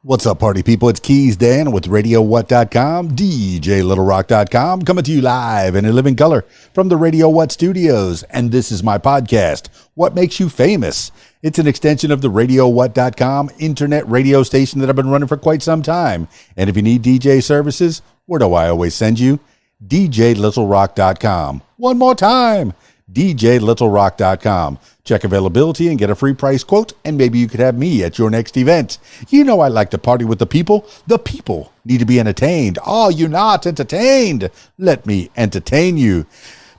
What's up, party people? It's Keys Dan with RadioWhat.com, DJLittleRock.com, coming to you live and in living color from the Radio What studios. And this is my podcast, What Makes You Famous? It's an extension of the RadioWhat.com internet radio station that I've been running for quite some time. And if you need DJ services, where do I always send you? DJLittleRock.com. One more time, DJLittleRock.com. Check availability and get a free price quote, and maybe you could have me at your next event. You know I like to party with the people. The people need to be entertained. Are you not entertained? Let me entertain you.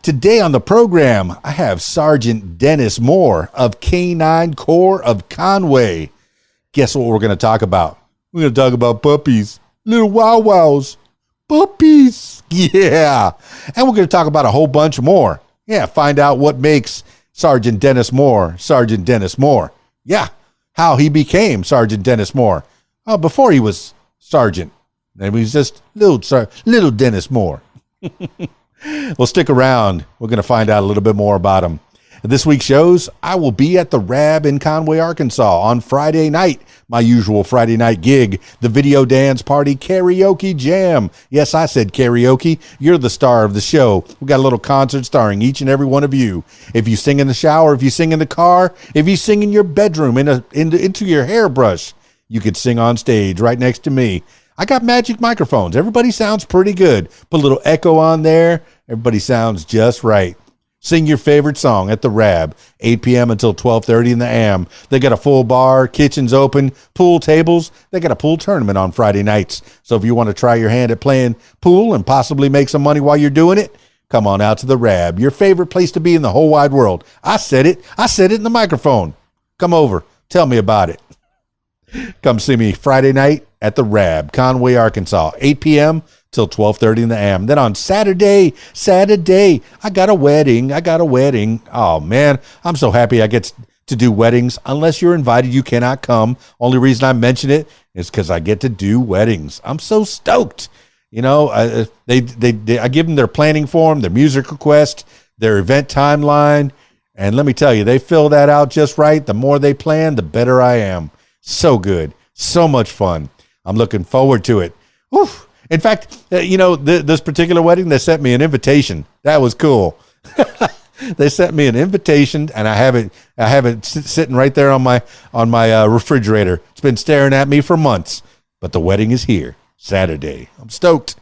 Today on the program, I have Sergeant Dennis Moore of K-9 Corps of Conway. Guess what we're going to talk about? We're going to talk about puppies. Little wow-wows. Puppies. Yeah. And we're going to talk about a whole bunch more. Yeah, find out what makes Sergeant Dennis Moore. Yeah, how he became Sergeant Dennis Moore. Oh, before he was Sergeant. And he was just little Dennis Moore. Well, stick around. We're going to find out a little bit more about him. This week's shows, I will be at the RAB in Conway, Arkansas on Friday night, my usual Friday night gig, the Video Dance Party Karaoke Jam. Yes, I said karaoke. You're the star of the show. We got a little concert starring each and every one of you. If you sing in the shower, if you sing in the car, if you sing in your bedroom, into your hairbrush, you could sing on stage right next to me. I got magic microphones. Everybody sounds pretty good. Put a little echo on there. Everybody sounds just right. Sing your favorite song at the RAB, 8 p.m. until 12:30 in the AM. They got a full bar, kitchens open, pool tables. They got a pool tournament on Friday nights. So if you want to try your hand at playing pool and possibly make some money while you're doing it, come on out to the RAB, your favorite place to be in the whole wide world. I said it in the microphone. Come over. Tell me about it. Come see me Friday night at the RAB, Conway, Arkansas, 8 p.m. till 12:30 in the AM. Then on Saturday, I got a wedding. Oh, man, I'm so happy I get to do weddings. Unless you're invited, you cannot come. Only reason I mention it is because I get to do weddings. I'm so stoked. You know, I give them their planning form, their music request, their event timeline. And let me tell you, they fill that out just right. The more they plan, the better I am. So good. So much fun. I'm looking forward to it. Oof. In fact, this particular wedding, they sent me an invitation. That was cool. They sent me an invitation, and I have it sitting right there on my refrigerator. It's been staring at me for months, but the wedding is here Saturday. I'm stoked.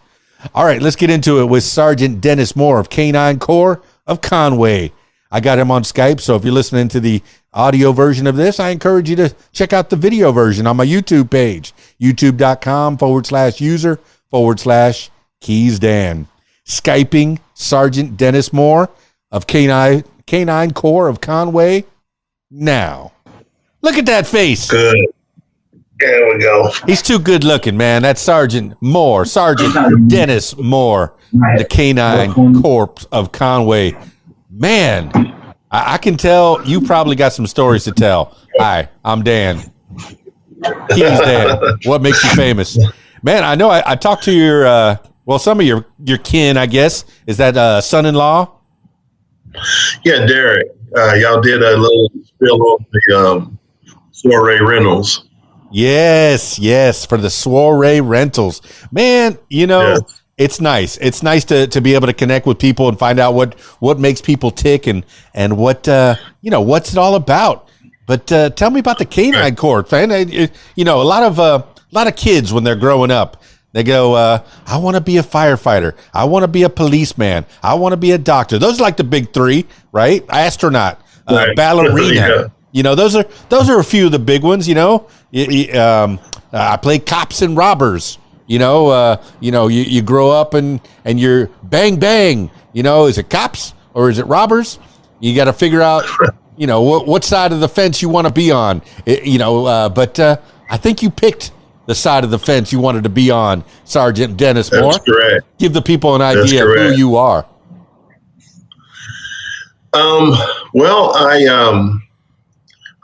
All right, let's get into it with Sergeant Dennis Moore of K-9 Corps of Conway. I got him on Skype, so if you're listening to the audio version of this, I encourage you to check out the video version on my YouTube page, youtube.com/user/KeysDan. Skyping Sergeant Dennis Moore of K-9 Corps of Conway now. Look at that face. Good. There we go. He's too good looking, man. That's Sergeant Moore, Sergeant Dennis Moore, the K-9 Corps of Conway. Man, I can tell you probably got some stories to tell. Hi, I'm Dan. Keys Dan. What makes you famous? Man, I know I talked to your, some of your kin, I guess. Is that son-in-law? Yeah, Derek. Y'all did a little spill on the soiree rentals. Yes, for the soiree rentals. Man, yes. It's nice. It's nice to be able to connect with people and find out what makes people tick and what what's it all about. But tell me about the K-9 Corps, man. A lot of kids when they're growing up, they go, I want to be a firefighter. I want to be a policeman. I want to be a doctor. Those are like the big three, right? Astronaut, right. Ballerina. Yeah. Those are a few of the big ones. I play cops and robbers. You grow up and you're bang, bang, is it cops or is it robbers? You got to figure out, what side of the fence you want to be on, but I think you picked the side of the fence you wanted to be on, Sergeant Dennis Moore. That's correct. Give the people an idea of who you are.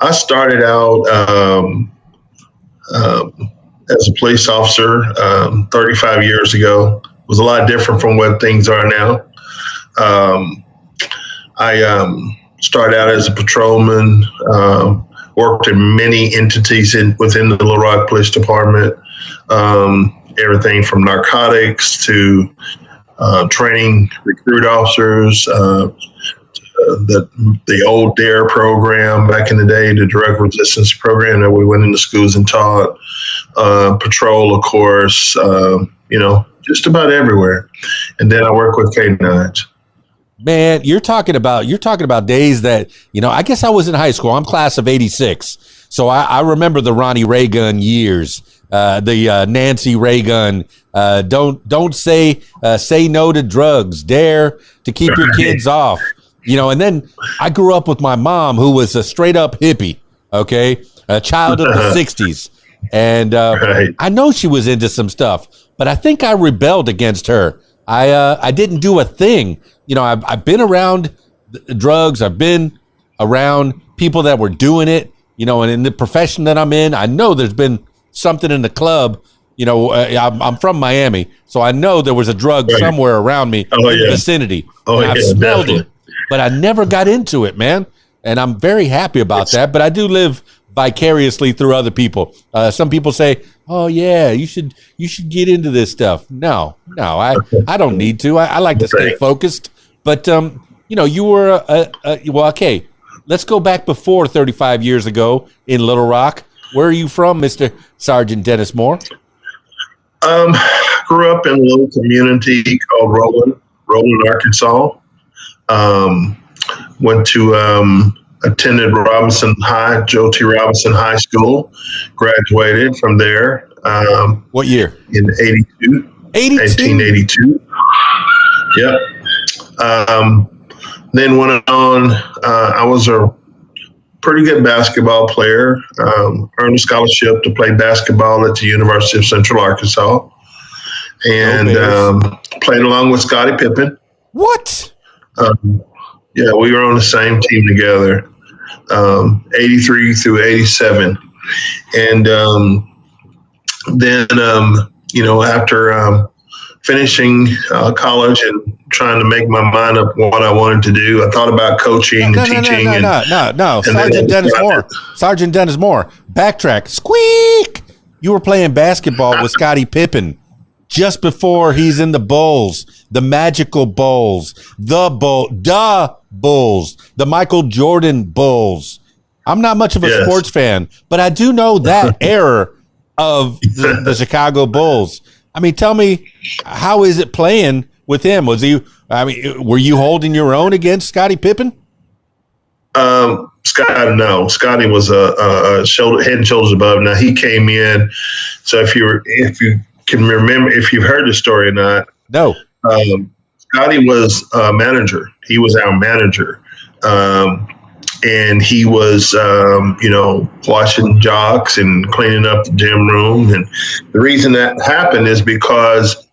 I started out, as a police officer 35 years ago. It was a lot different from what things are now. I started out as a patrolman, worked in many entities within the Little Rock Police Department, everything from narcotics to training recruit officers, the old N.N.D.A program back in the day, the drug resistance program that we went into schools and taught, patrol, of course, just about everywhere. And then I work with K-9s. Man, you're talking about days that, I guess I was in high school. I'm class of 86. So I remember the Ronnie Reagan years, the Nancy Reagan, don't say no to drugs, dare to keep your kids off, and then I grew up with my mom, who was a straight up hippie. Okay. A child of the 60s. And I know she was into some stuff, but I think I rebelled against her. I didn't do a thing. I've been around drugs. I've been around people that were doing it, and in the profession that I'm in, I know there's been something in the club. I'm from Miami, so I know there was a drug somewhere around me in the vicinity. I've smelled it, but I never got into it, man. And I'm very happy about that. But I do live vicariously through other people. Some people say, "Oh yeah, you should get into this stuff." No, I don't need to. I like to stay focused. But you were okay. Let's go back before 35 years ago in Little Rock. Where are you from, Mr. Sergeant Dennis Moore? Grew up in a little community called Roland, Arkansas. Went to attended Robinson High, Joe T. Robinson High School. Graduated from there. What year? In 82. 1882. Yep. Then went on. I was a pretty good basketball player. Earned a scholarship to play basketball at the University of Central Arkansas, and played along with Scottie Pippen. What? Yeah, we were on the same team together, 83 through 87, and then after finishing college and trying to make my mind up what I wanted to do, I thought about coaching and teaching. No. Sergeant Dennis Moore. Backtrack. Squeak. You were playing basketball with Scottie Pippen just before he's in the Bulls, the magical Bulls, the Bulls, the Michael Jordan Bulls. I'm not much of a sports fan, but I do know that era of the Chicago Bulls. I mean, tell me, how is it playing with him? Were you holding your own against Scottie Pippen? No. Scottie was head and shoulders above. Now he came in. So if you can remember, if you've heard the story or not, no. Scottie was a manager. He was our manager. And he was, washing jocks and cleaning up the gym room. And the reason that happened is because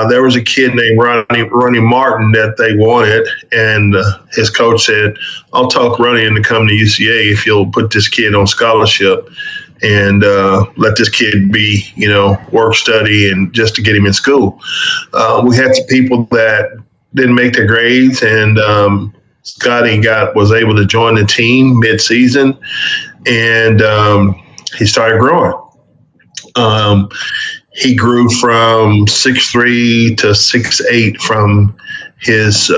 there was a kid named Ronnie Martin that they wanted. And his coach said, "I'll talk Ronnie into coming to UCA if you'll put this kid on scholarship and let this kid be, work, study, and just to get him in school." We had some people that didn't make their grades, and Scottie was able to join the team mid-season, and he started growing. He grew from 6'3" to 6'8" from his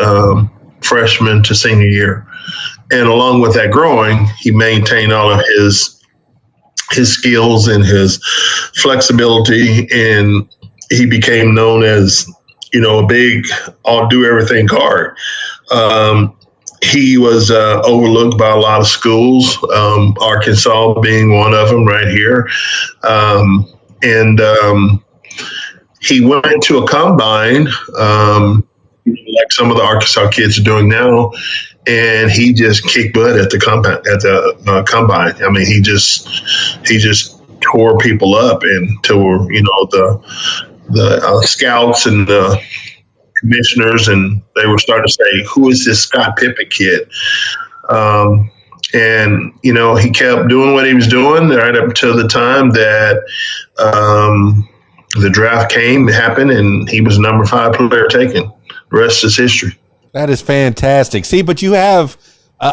freshman to senior year. And along with that growing, he maintained all of his skills and his flexibility, and he became known as, a big all-do-everything guard. He was overlooked by a lot of schools, Arkansas being one of them right here. And he went to a combine, like some of the Arkansas kids are doing now, and he just kicked butt at the combine. I mean, he just tore people up, and tore, the scouts and the commissioners, and they were starting to say, "Who is this Scott Pippen kid?" And he kept doing what he was doing right up until the time that the draft happened, and he was number 5 player taken. The rest is history. That is fantastic. See, but you have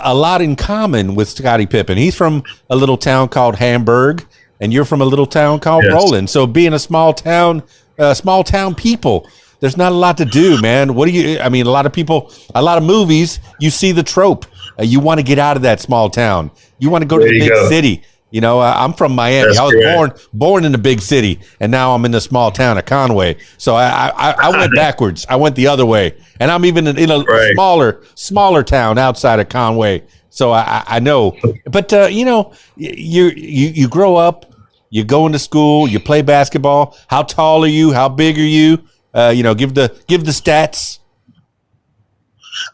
a lot in common with Scottie Pippen. He's from a little town called Hamburg, and you're from a little town called Roland. So being a small town people, there's not a lot to do, man. I mean, a lot of movies, you see the trope. You want to get out of that small town. You want to go to the big city. You know, I'm from Miami. That's I was born in the big city, and now I'm in the small town of Conway. So I went backwards. I went the other way, and I'm even in a smaller town outside of Conway. So I know. But you know, you grow up, you go into school, you play basketball. How tall are you? How big are you? You know, give the stats.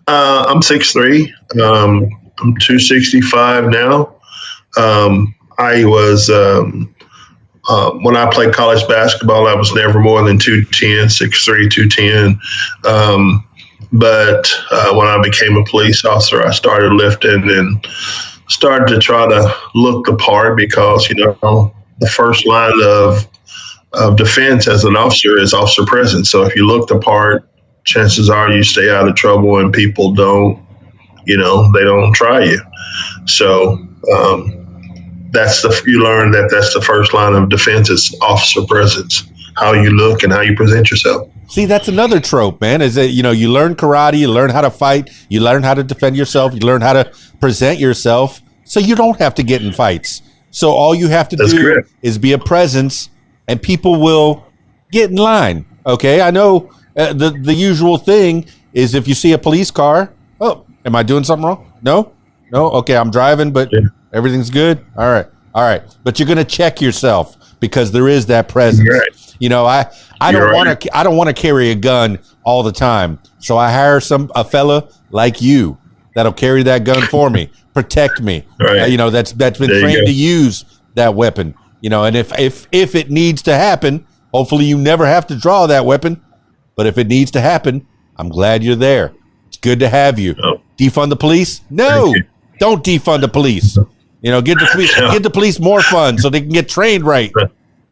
I'm 6'3". I'm 265 now. I was when I played college basketball, I was never more than 210, 6'3", 210. But when I became a police officer, I started lifting and started to try to look the part because, you know, the first line of defense as an officer is officer presence. So if you look the part, chances are you stay out of trouble and people don't, you know, they don't try you. So you learn that's the first line of defense is officer presence, how you look and how you present yourself. See, that's another trope, man, is that, you know, you learn karate, you learn how to fight, you learn how to defend yourself, you learn how to present yourself so you don't have to get in fights. So all you have to do is be a presence and people will get in line. Okay. I know the usual thing is if you see a police car, oh, am I doing something wrong? No. Okay. I'm driving, but everything's good. All right. But you're going to check yourself because there is that presence. Right. You know, I don't want to carry a gun all the time. So I hire a fella like you that'll carry that gun for me, protect me. Right. You know, that's been trained to use that weapon. You know, and if it needs to happen, hopefully you never have to draw that weapon. But if it needs to happen, I'm glad you're there. It's good to have you. Oh. Defund the police? No, don't defund the police. You know, get the police more fun so they can get trained right.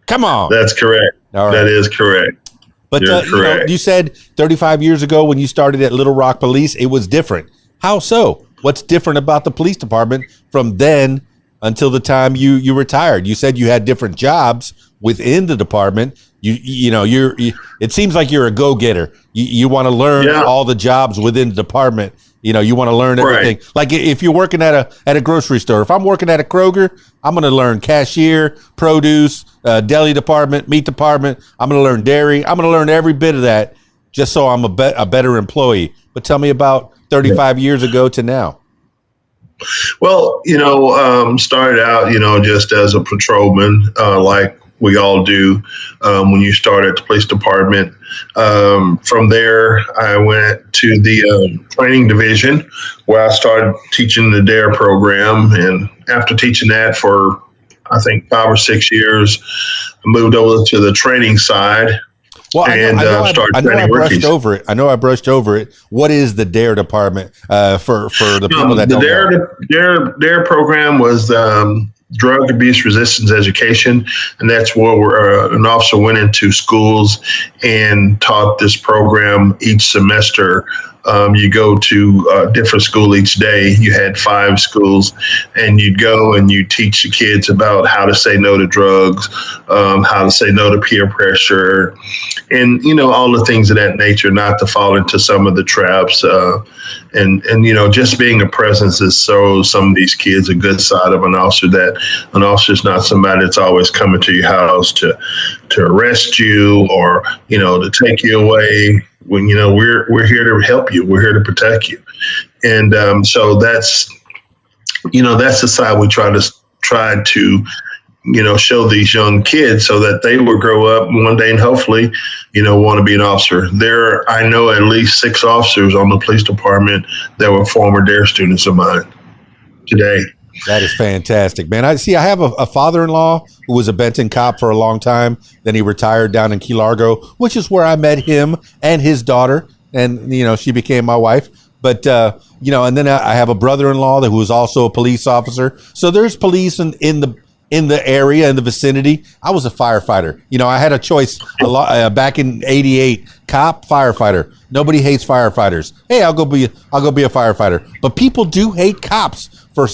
Come on. That's correct. All right. That is correct. But correct. You know, you said 35 years ago when you started at Little Rock Police, it was different. How so? What's different about the police department from then until the time you retired? You said you had different jobs within the department. You know, it seems like you're a go-getter. You want to learn all the jobs within the department. You know, you want to learn everything. Right. Like if you're working at a grocery store, if I'm working at a Kroger, I'm going to learn cashier, produce, deli department, meat department. I'm going to learn dairy. I'm going to learn every bit of that just so I'm a better employee. But tell me about 35 years ago to now. Well, you know, started out, you know, just as a patrolman, like we all do when you start at the police department. From there, I went to the training division where I started teaching the N.N.D.A program. And after teaching that for, I think, 5 or 6 years, I moved over to the training side. Well, I brushed over it. What is the N.N.D.A department for the people that don't know? The N.N.D.A program was drug abuse resistance education, and that's where an officer went into schools and taught this program each semester. You go to a different school each day. You had 5 schools, and you'd go and you teach the kids about how to say no to drugs, how to say no to peer pressure, and, you know, all the things of that nature, not to fall into some of the traps. And you know, just being a presence is so some of these kids a good side of an officer, that an officer is not somebody that's always coming to your house to arrest you or, you know, to take you away. When, you know, we're here to help you. We're here to protect you. And so that's, you know, that's the side we try to, you know, show these young kids so that they will grow up one day and hopefully, you know, want to be an officer. I know at least 6 officers on the police department that were former N.N.D.A students of mine today. That is fantastic, man. I have a father-in-law who was a Benton cop for a long time. Then he retired down in Key Largo, which is where I met him and his daughter. And, you know, she became my wife. But, you know, and then I have a brother-in-law who was also a police officer. So there's police in in the area, in the vicinity. I was a firefighter. You know, I had a choice a lot back in '88. Cop, firefighter. Nobody hates firefighters. Hey, I'll go be a firefighter. But people do hate cops for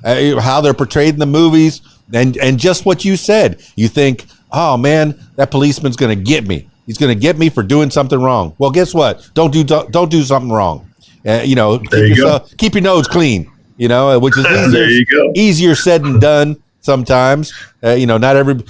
how they're portrayed in the movies, and just what you said. You think, oh man, that policeman's going to get me. He's going to get me for doing something wrong. Well, guess what? Don't do something wrong. Keep your nose clean. You know, which is easier said than done sometimes. Not every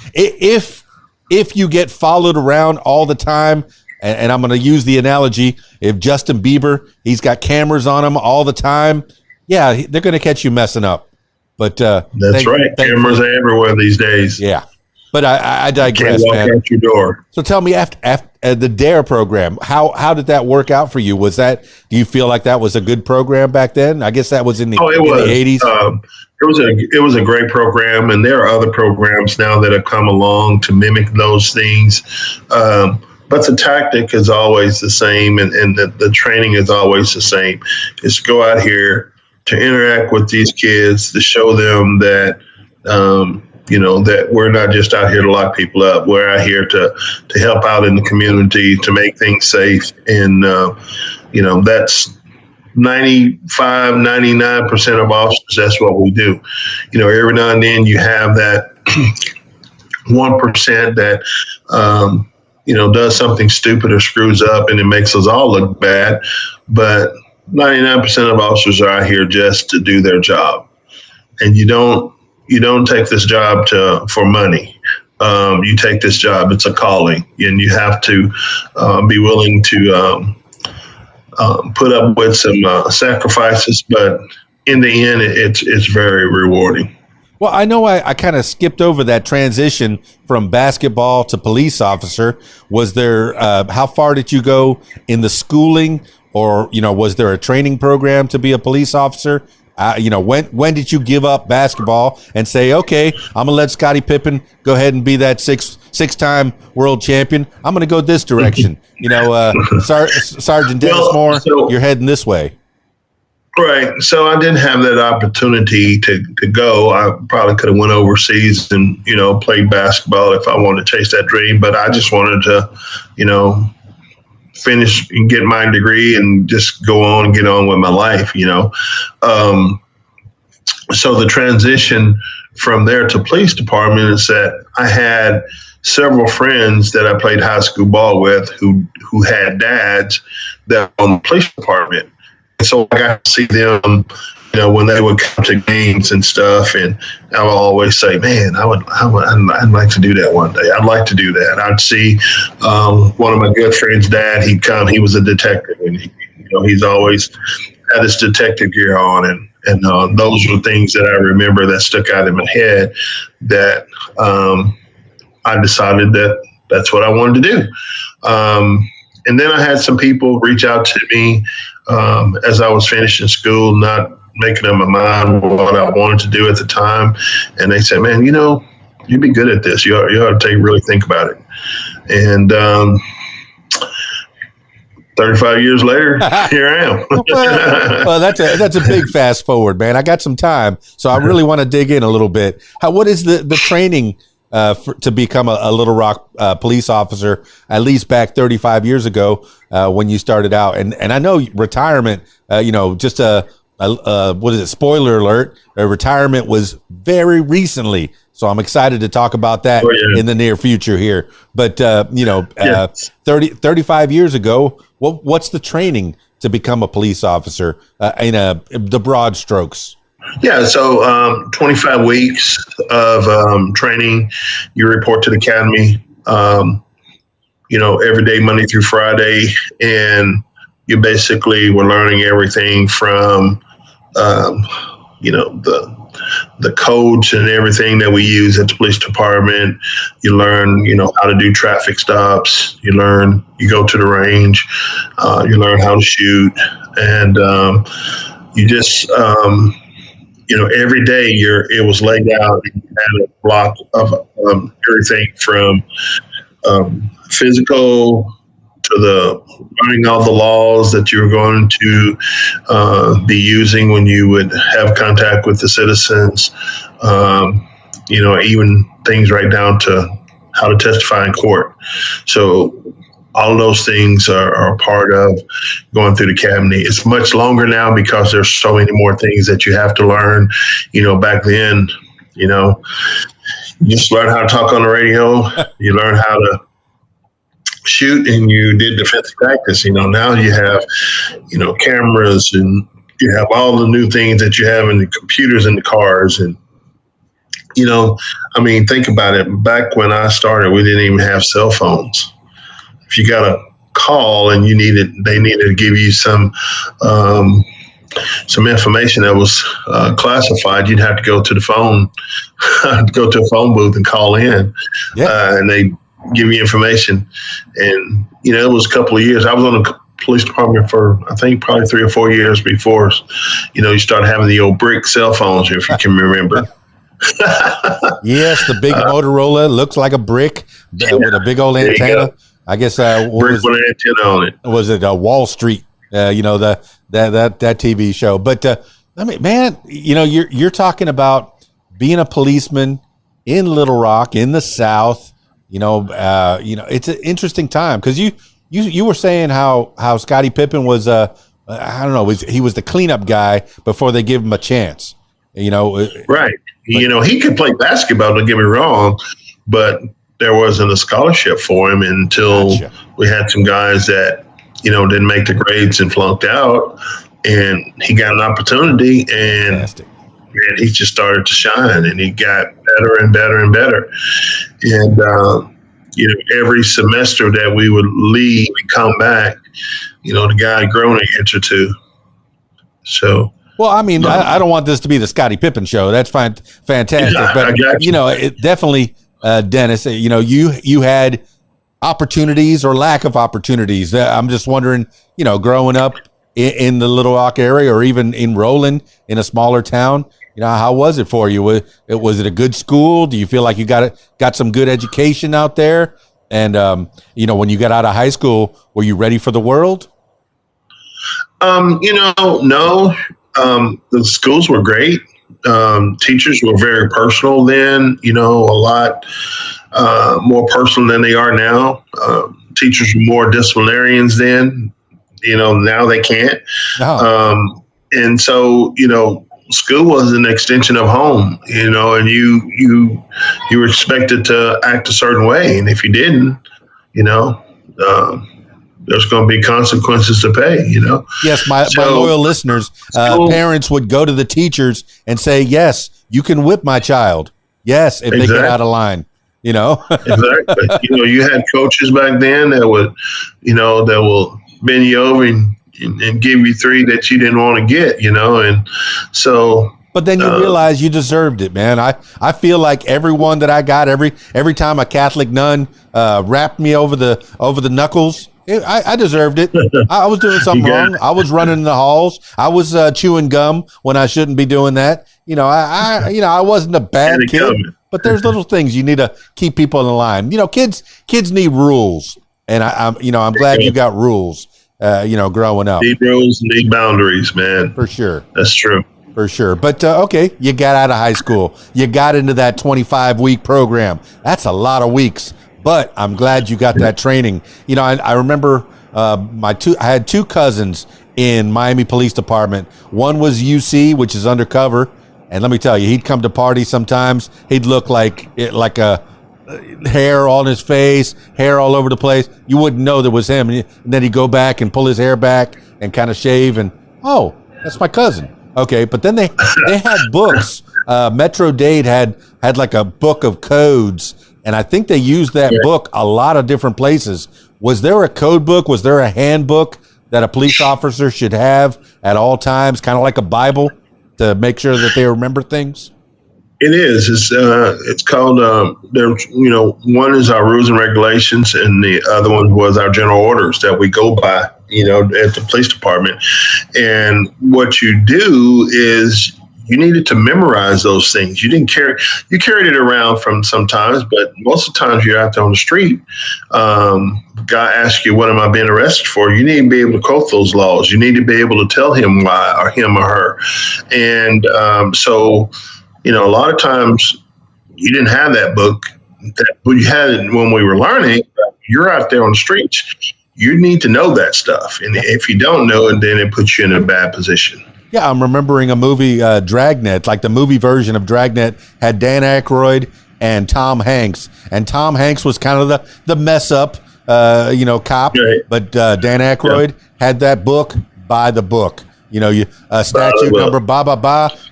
if you get followed around all the time, and I'm going to use the analogy, if Justin Bieber, he's got cameras on him all the time, yeah, they're going to catch you messing up. But that's right. Cameras are everywhere these days. Yeah. But I digress, man. Can't walk out your door. So tell me, after the D.A program, how did that work out for you? Do you feel like that was a good program back then? I guess that was in the 80s. It was a great program, and there are other programs now that have come along to mimic those things. But the tactic is always the same, and the training is always the same. Is to go out here to interact with these kids, to show them that that we're not just out here to lock people up. We're out here to help out in the community, to make things safe. And, that's 95, 99% of officers. That's what we do. Every now and then you have that 1% that, does something stupid or screws up, and it makes us all look bad. But 99% of officers are out here just to do their job. And you don't take this job for money. You take this job, it's a calling, and you have to be willing to put up with some sacrifices. But in the end, it's very rewarding. Well, I know I kind of skipped over that transition from basketball to police officer. Was there, how far did you go in the schooling, or, was there a training program to be a police officer? When did you give up basketball and say, okay, I'm gonna let Scottie Pippen go ahead and be that six-time world champion? I'm gonna go this direction. Sergeant Dennis Moore, you're heading this way. Right. So I didn't have that opportunity to go. I probably could have went overseas and played basketball if I wanted to chase that dream. But I just wanted to, finish and get my degree and just go on and get on with my life, So the transition from there to police department is that I had several friends that I played high school ball with who had dads that were on the police department. And so I got to see them, when they would come to games and stuff, and I would always say, man, I'd like to do that one day. I'd like to do that. I'd see one of my good friends' dad. He'd come. He was a detective, and he's always had his detective gear on, and those were things that I remember that stuck out in my head. That I decided that that's what I wanted to do. And then I had some people reach out to me as I was finishing school, not making up my mind what I wanted to do at the time. And they said, man, you'd be good at this. You ought to really think about it. And 35 years later, here I am. well, that's a big fast forward, man. I got some time, so I really want to dig in a little bit. What is the training to become a Little Rock police officer, at least back 35 years ago when you started out? And I know retirement, just what is it? Spoiler alert, retirement was very recently. So I'm excited to talk about that in the near future here. But, 35 years ago, what's the training to become a police officer in the broad strokes? Yeah, so 25 weeks of training. You report to the academy, every day, Monday through Friday, and you basically were learning everything from, the codes and everything that we use at the police department. You learn, how to do traffic stops. You go to the range. You learn how to shoot, and you just every day it was laid out. You had a block of everything from physical to the learning all the laws that you were going to be using when you would have contact with the citizens. even things right down to how to testify in court. So all of those things are part of going through the academy. It's much longer now because there's so many more things that you have to learn. Back then, you just learn how to talk on the radio. You learn how to shoot, and you did defensive practice. Now you have, cameras, and you have all the new things that you have in the computers in the cars. And, think about it. Back when I started, we didn't even have cell phones. If you got a call and they needed to give you some information that was classified, you'd have to go to the phone, go to a phone booth and call in, and they give you information. And it was a couple of years. I was on the police department for, I think, probably 3 or 4 years before you started having the old brick cell phones, if you can remember. Yes, the big Motorola looks like a brick with a big old antenna. I guess brick with an antenna on it. Was it Wall Street? That TV show. But man, you're talking about being a policeman in Little Rock in the South. It's an interesting time because you were saying how Scottie Pippen was I don't know, he was the cleanup guy before they give him a chance. Right. He could play basketball, don't get me wrong, but there wasn't a scholarship for him until we had some guys that, didn't make the grades and flunked out, and he got an opportunity, and he just started to shine, and he got better and better and better. And, every semester that we would leave and come back, the guy had grown an inch or two. So. Well, I mean, I don't want this to be the Scottie Pippen show. That's fine, fantastic. Yeah, but, it definitely, Dennis, you had opportunities or lack of opportunities. I'm just wondering, growing up in the Little Rock area or even in Roland in a smaller town, how was it for you? Was it a good school? Do you feel like you got some good education out there? And, when you got out of high school, were you ready for the world? No. The schools were great. Teachers were very personal then, a lot more personal than they are now. Teachers were more disciplinarians then, now they can't. No. And so, school was an extension of home, and you were expected to act a certain way. And if you didn't, there's going to be consequences to pay, Yes, my loyal listeners, parents would go to the teachers and say, yes, you can whip my child. Yes, if they get out of line, Exactly. You had coaches back then that would, that will bend you over and give you 3 that you didn't want to get, and so. But then you realize you deserved it, man. I feel like everyone that I got, every time a Catholic nun wrapped me over the knuckles, I deserved it. I was doing something wrong. I was running in the halls. I was chewing gum when I shouldn't be doing that. I wasn't a bad kid, but there's little things you need to keep people in line. Kids need rules, and I'm glad you got rules. Growing up, need rules, need boundaries, man. For sure, that's true. For sure. But, okay, you got out of high school. You got into that 25-week program. That's a lot of weeks, but I'm glad you got that training. I remember I had 2 cousins in Miami Police Department. One was UC, which is undercover. And let me tell you, he'd come to parties sometimes. He'd look like a hair on his face, hair all over the place. You wouldn't know that was him. And then he'd go back and pull his hair back and kind of shave. And, oh, that's my cousin. Okay, but then they had books. Metro-Dade had like a book of codes, and I think they used that book a lot of different places. Was there a code book? Was there a handbook that a police officer should have at all times, kind of like a Bible, to make sure that they remember things? It is. It's called. One is our rules and regulations, and the other one was our general orders that we go by. At the police department, and what you do is you needed to memorize those things. You carried it around from sometimes, but most of the times you're out there on the street. Guy asks you, "What am I being arrested for?" You need to be able to quote those laws. You need to be able to tell him why, or him or her, and so. A lot of times you didn't have that book. But you had it when we were learning. You're out there on the streets. You need to know that stuff. And if you don't know it, then it puts you in a bad position. Yeah, I'm remembering a movie, Dragnet, like the movie version of Dragnet had Dan Aykroyd and Tom Hanks. And Tom Hanks was kind of the mess up, cop. Right. But Dan Aykroyd had that book by the book. Statute number,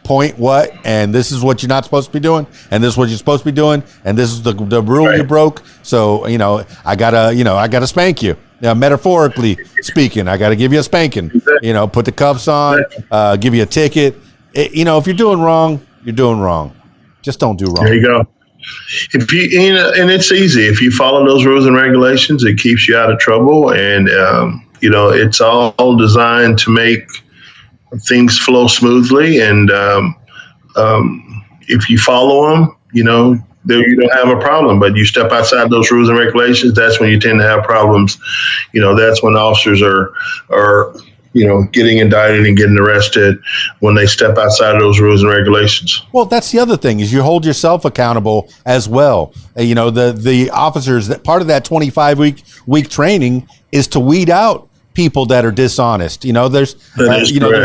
point what, and this is what you're not supposed to be doing, and this is what you're supposed to be doing, and this is the rule you broke. So, I gotta spank you. Metaphorically speaking, I gotta give you a spanking. Put the cuffs on, give you a ticket. If you're doing wrong, you're doing wrong. Just don't do wrong. There you go. If you, and it's easy. If you follow those rules and regulations, it keeps you out of trouble, and it's all designed to make things flow smoothly, and if you follow them, you don't have a problem. But you step outside those rules and regulations, that's when you tend to have problems. That's when officers are getting indicted and getting arrested, when they step outside of those rules and regulations. Well, that's the other thing, is you hold yourself accountable as well. The officers, that part of that 25-week training is to weed out people that are dishonest. There's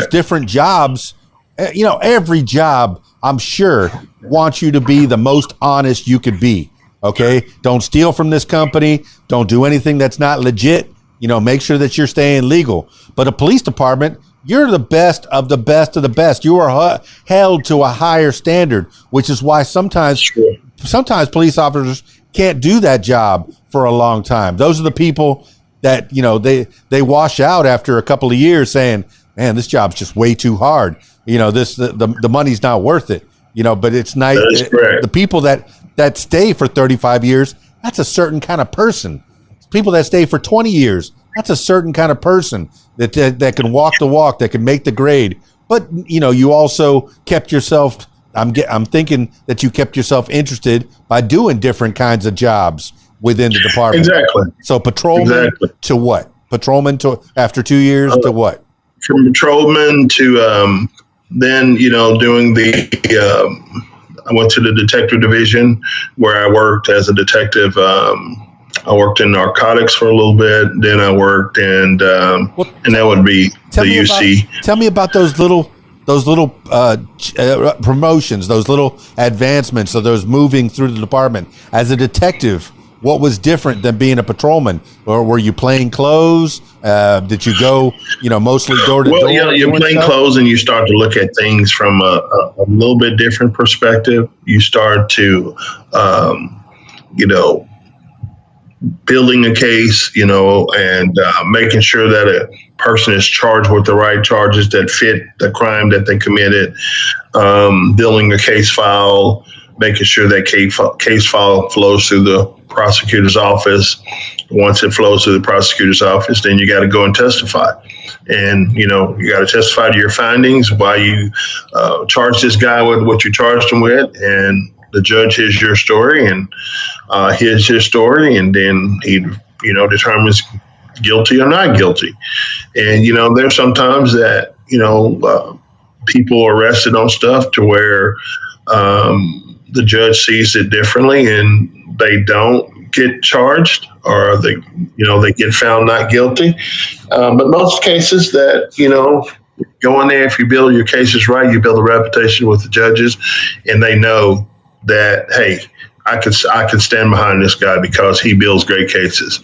different jobs. Every job, I'm sure, wants you to be the most honest you could be. Okay, don't steal from this company. Don't do anything that's not legit. Make sure that you're staying legal. But a police department, you're the best of the best of the best. You are held to a higher standard, which is why sometimes police officers can't do that job for a long time. Those are the people that, they wash out after a couple of years saying, man, this job's just way too hard. The money's not worth it, but it's nice. The people that stay for 35 years, that's a certain kind of person. People that stay for 20 years, that's a certain kind of person that can walk the walk, that can make the grade. But, you also kept yourself, I'm thinking that you kept yourself interested by doing different kinds of jobs within the department. Exactly. So patrolman to what? Patrolman to after 2 years to what? From patrolman to then doing I went to the Detector Division, where I worked as a detective. I worked in narcotics for a little bit. Then I worked and that would be the UC. Tell me about those little promotions, those little advancements, or those moving through the department as a detective. What was different than being a patrolman? Or were you playing clothes? Did you go, mostly door to door? Well, you're playing clothes, and you start to look at things from a little bit different perspective. You start to, building a case, and making sure that a person is charged with the right charges that fit the crime that they committed, building a case file, making sure that case file flows through the prosecutor's office. Once it flows through the prosecutor's office, then you got to go and testify. And, you got to testify to your findings, why you charged this guy with what you charged him with. And the judge hears your story and hears his story, and then he, determines guilty or not guilty. And, there's sometimes that, people are arrested on stuff to where the judge sees it differently and they don't get charged, or they get found not guilty. But most cases that, go in there, if you build your cases right, you build a reputation with the judges, and they know that, hey, I can stand behind this guy because he builds great cases.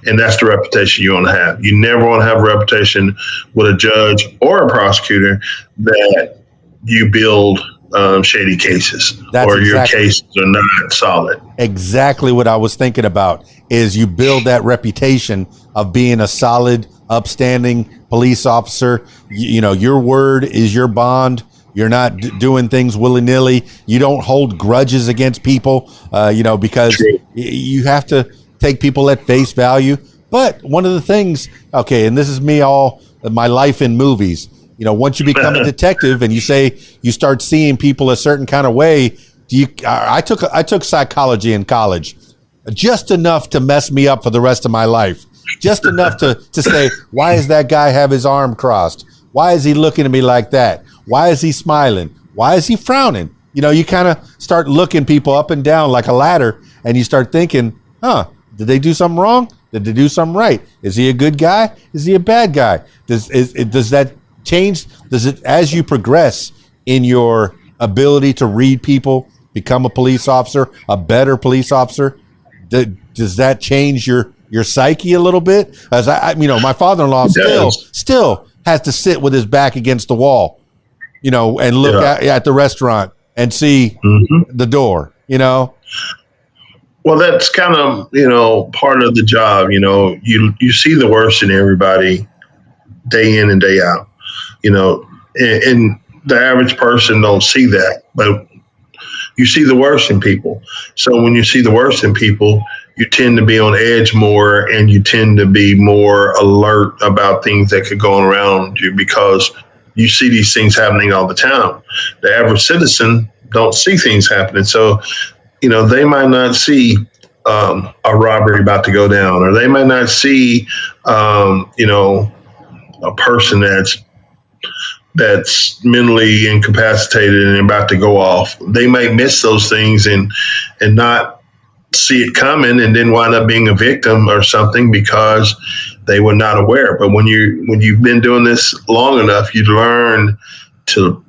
And that's the reputation you want to have. You never want to have a reputation with a judge or a prosecutor that you build shady cases. Your cases are not solid. Exactly what I was thinking about, is you build that reputation of being a solid, upstanding police officer. Your word is your bond. You're not doing things willy-nilly. You don't hold grudges against people, because you have to take people at face value. But one of the things, and this is me all my life in movies, once you become a detective and you start seeing people a certain kind of way, I took psychology in college, just enough to mess me up for the rest of my life. Just enough to say, why does that guy have his arm crossed? Why is he looking at me like that? Why is he smiling? Why is he frowning? you kind of start looking people up and down like a ladder, and you start thinking, did they do something wrong? Did they do something right? Is he a good guy? Is he a bad guy? Does that change? Does it, as you progress in your ability to read people, become a police officer, a better police officer, does that change your psyche a little bit? As my father-in-law still has to sit with his back against the wall, and look at the restaurant and see the door, Well, that's kind of, part of the job. You see the worst in everybody day in and day out, and the average person don't see that, but you see the worst in people. So when you see the worst in people, you tend to be on edge more, and you tend to be more alert about things that could go on around you because you see these things happening all the time. The average citizen don't see things happening. So, they might not see a robbery about to go down, or they might not see, a person that's mentally incapacitated and about to go off. They might miss those things and not see it coming, and then wind up being a victim or something because they were not aware. But when you've been doing this long enough, you learn to,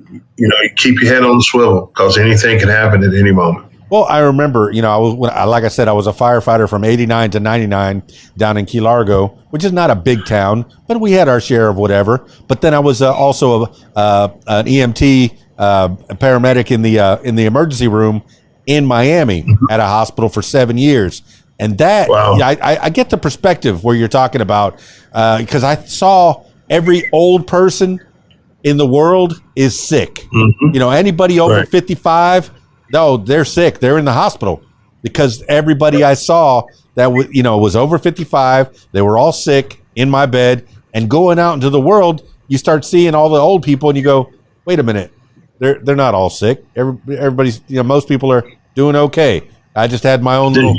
keep your head on the swivel because anything can happen at any moment. Well, I remember, like I said, I was a firefighter from 89 to 99 down in Key Largo, which is not a big town, but we had our share of whatever. But then I was also an EMT, a paramedic in the emergency room in Miami at a hospital for 7 years. And that, I get the perspective where you're talking about, because I saw every old person in the world is sick. Anybody over 55, no, they're sick. They're in the hospital because everybody I saw that was over 55, they were all sick in my bed. And going out into the world, you start seeing all the old people, and you go, wait a minute, they're not all sick. Everybody's, most people are doing okay. I just had my own little,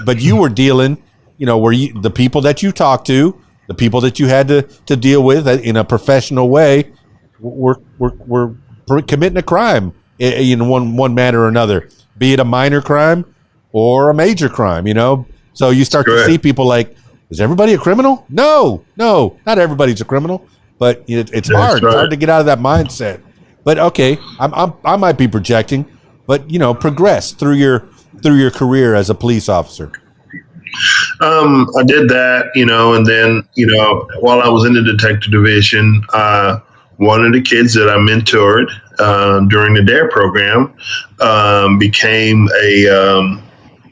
but you were dealing, where the people that you talked to, the people that you had to deal with in a professional way, were committing a crime in one manner or another, be it a minor crime or a major crime, So you start to see people like, is everybody a criminal? No, not everybody's a criminal, but it's hard. It's hard to get out of that mindset. But okay, I might be projecting, but progress through your career as a police officer. I did that, and then, while I was in the Detector Division, one of the kids that I mentored during the N.N.D.A program became a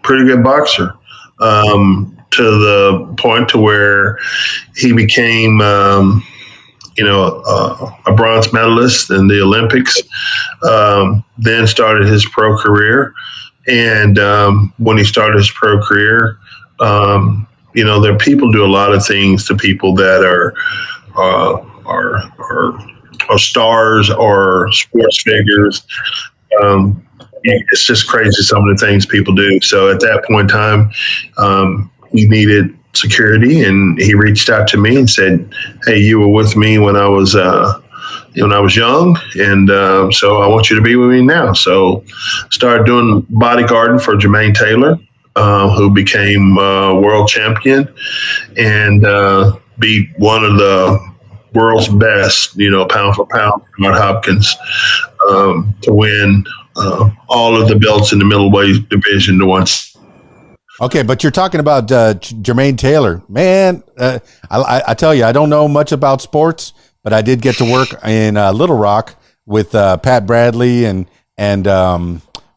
pretty good boxer to the point to where he became, a bronze medalist in the Olympics, then started his pro career. And when he started his pro career, there people do a lot of things to people that are stars or sports figures. It's just crazy some of the things people do. So at that point in time, he needed security, and he reached out to me and said, "Hey, you were with me when I was young, and so I want you to be with me now." So started doing bodyguarding for Jermaine Taylor, who became world champion and beat one of the world's best, pound for pound, Bernard Hopkins, to win all of the belts in the middleweight division to once. Okay, but you're talking about Jermaine Taylor. Man, I tell you, I don't know much about sports, but I did get to work in Little Rock with Pat Bradley and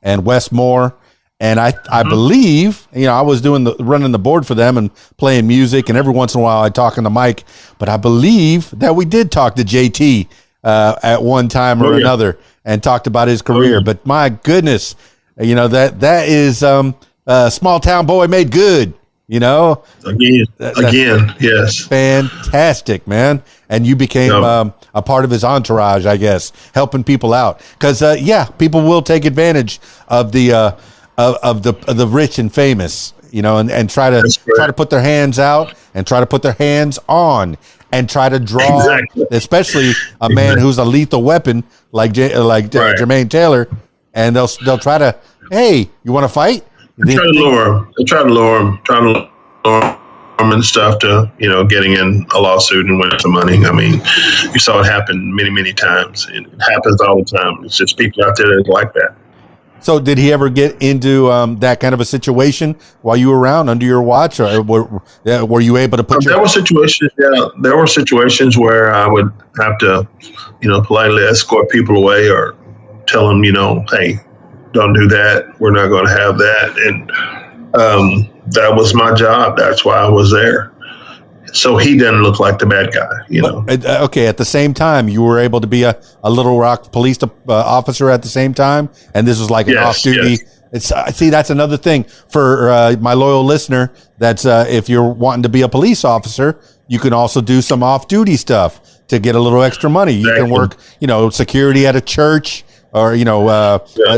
Wes Moore. And I believe, I was running the board for them and playing music, and every once in a while I talk on the mic, but I believe that we did talk to JT at one time or another and talked about his career. But my goodness, that is a small town boy made good, Again, yes. Fantastic, man. And you became a part of his entourage, I guess, helping people out. Because, people will take advantage of the rich and famous, and try to put their hands out and try to put their hands on and try to draw, especially a man who's a lethal weapon like Jermaine Taylor, and they'll try to, hey, you want to fight? They try to lure him and stuff to, getting in a lawsuit and winning some money. I mean, you saw it happen many, many times. It happens all the time. It's just people out there that like that. So did he ever get into that kind of a situation while you were around under your watch, or were you able to put There were situations, there were situations where I would have to, politely escort people away or tell them, hey, don't do that. We're not going to have that. And that was my job. That's why I was there. So he didn't look like the bad guy, Okay. At the same time, you were able to be a Little Rock police officer at the same time. And this was like an off-duty. Yes. See, that's another thing for my loyal listener. That's if you're wanting to be a police officer, you can also do some off-duty stuff to get a little extra money. Exactly. You can work, security at a church, or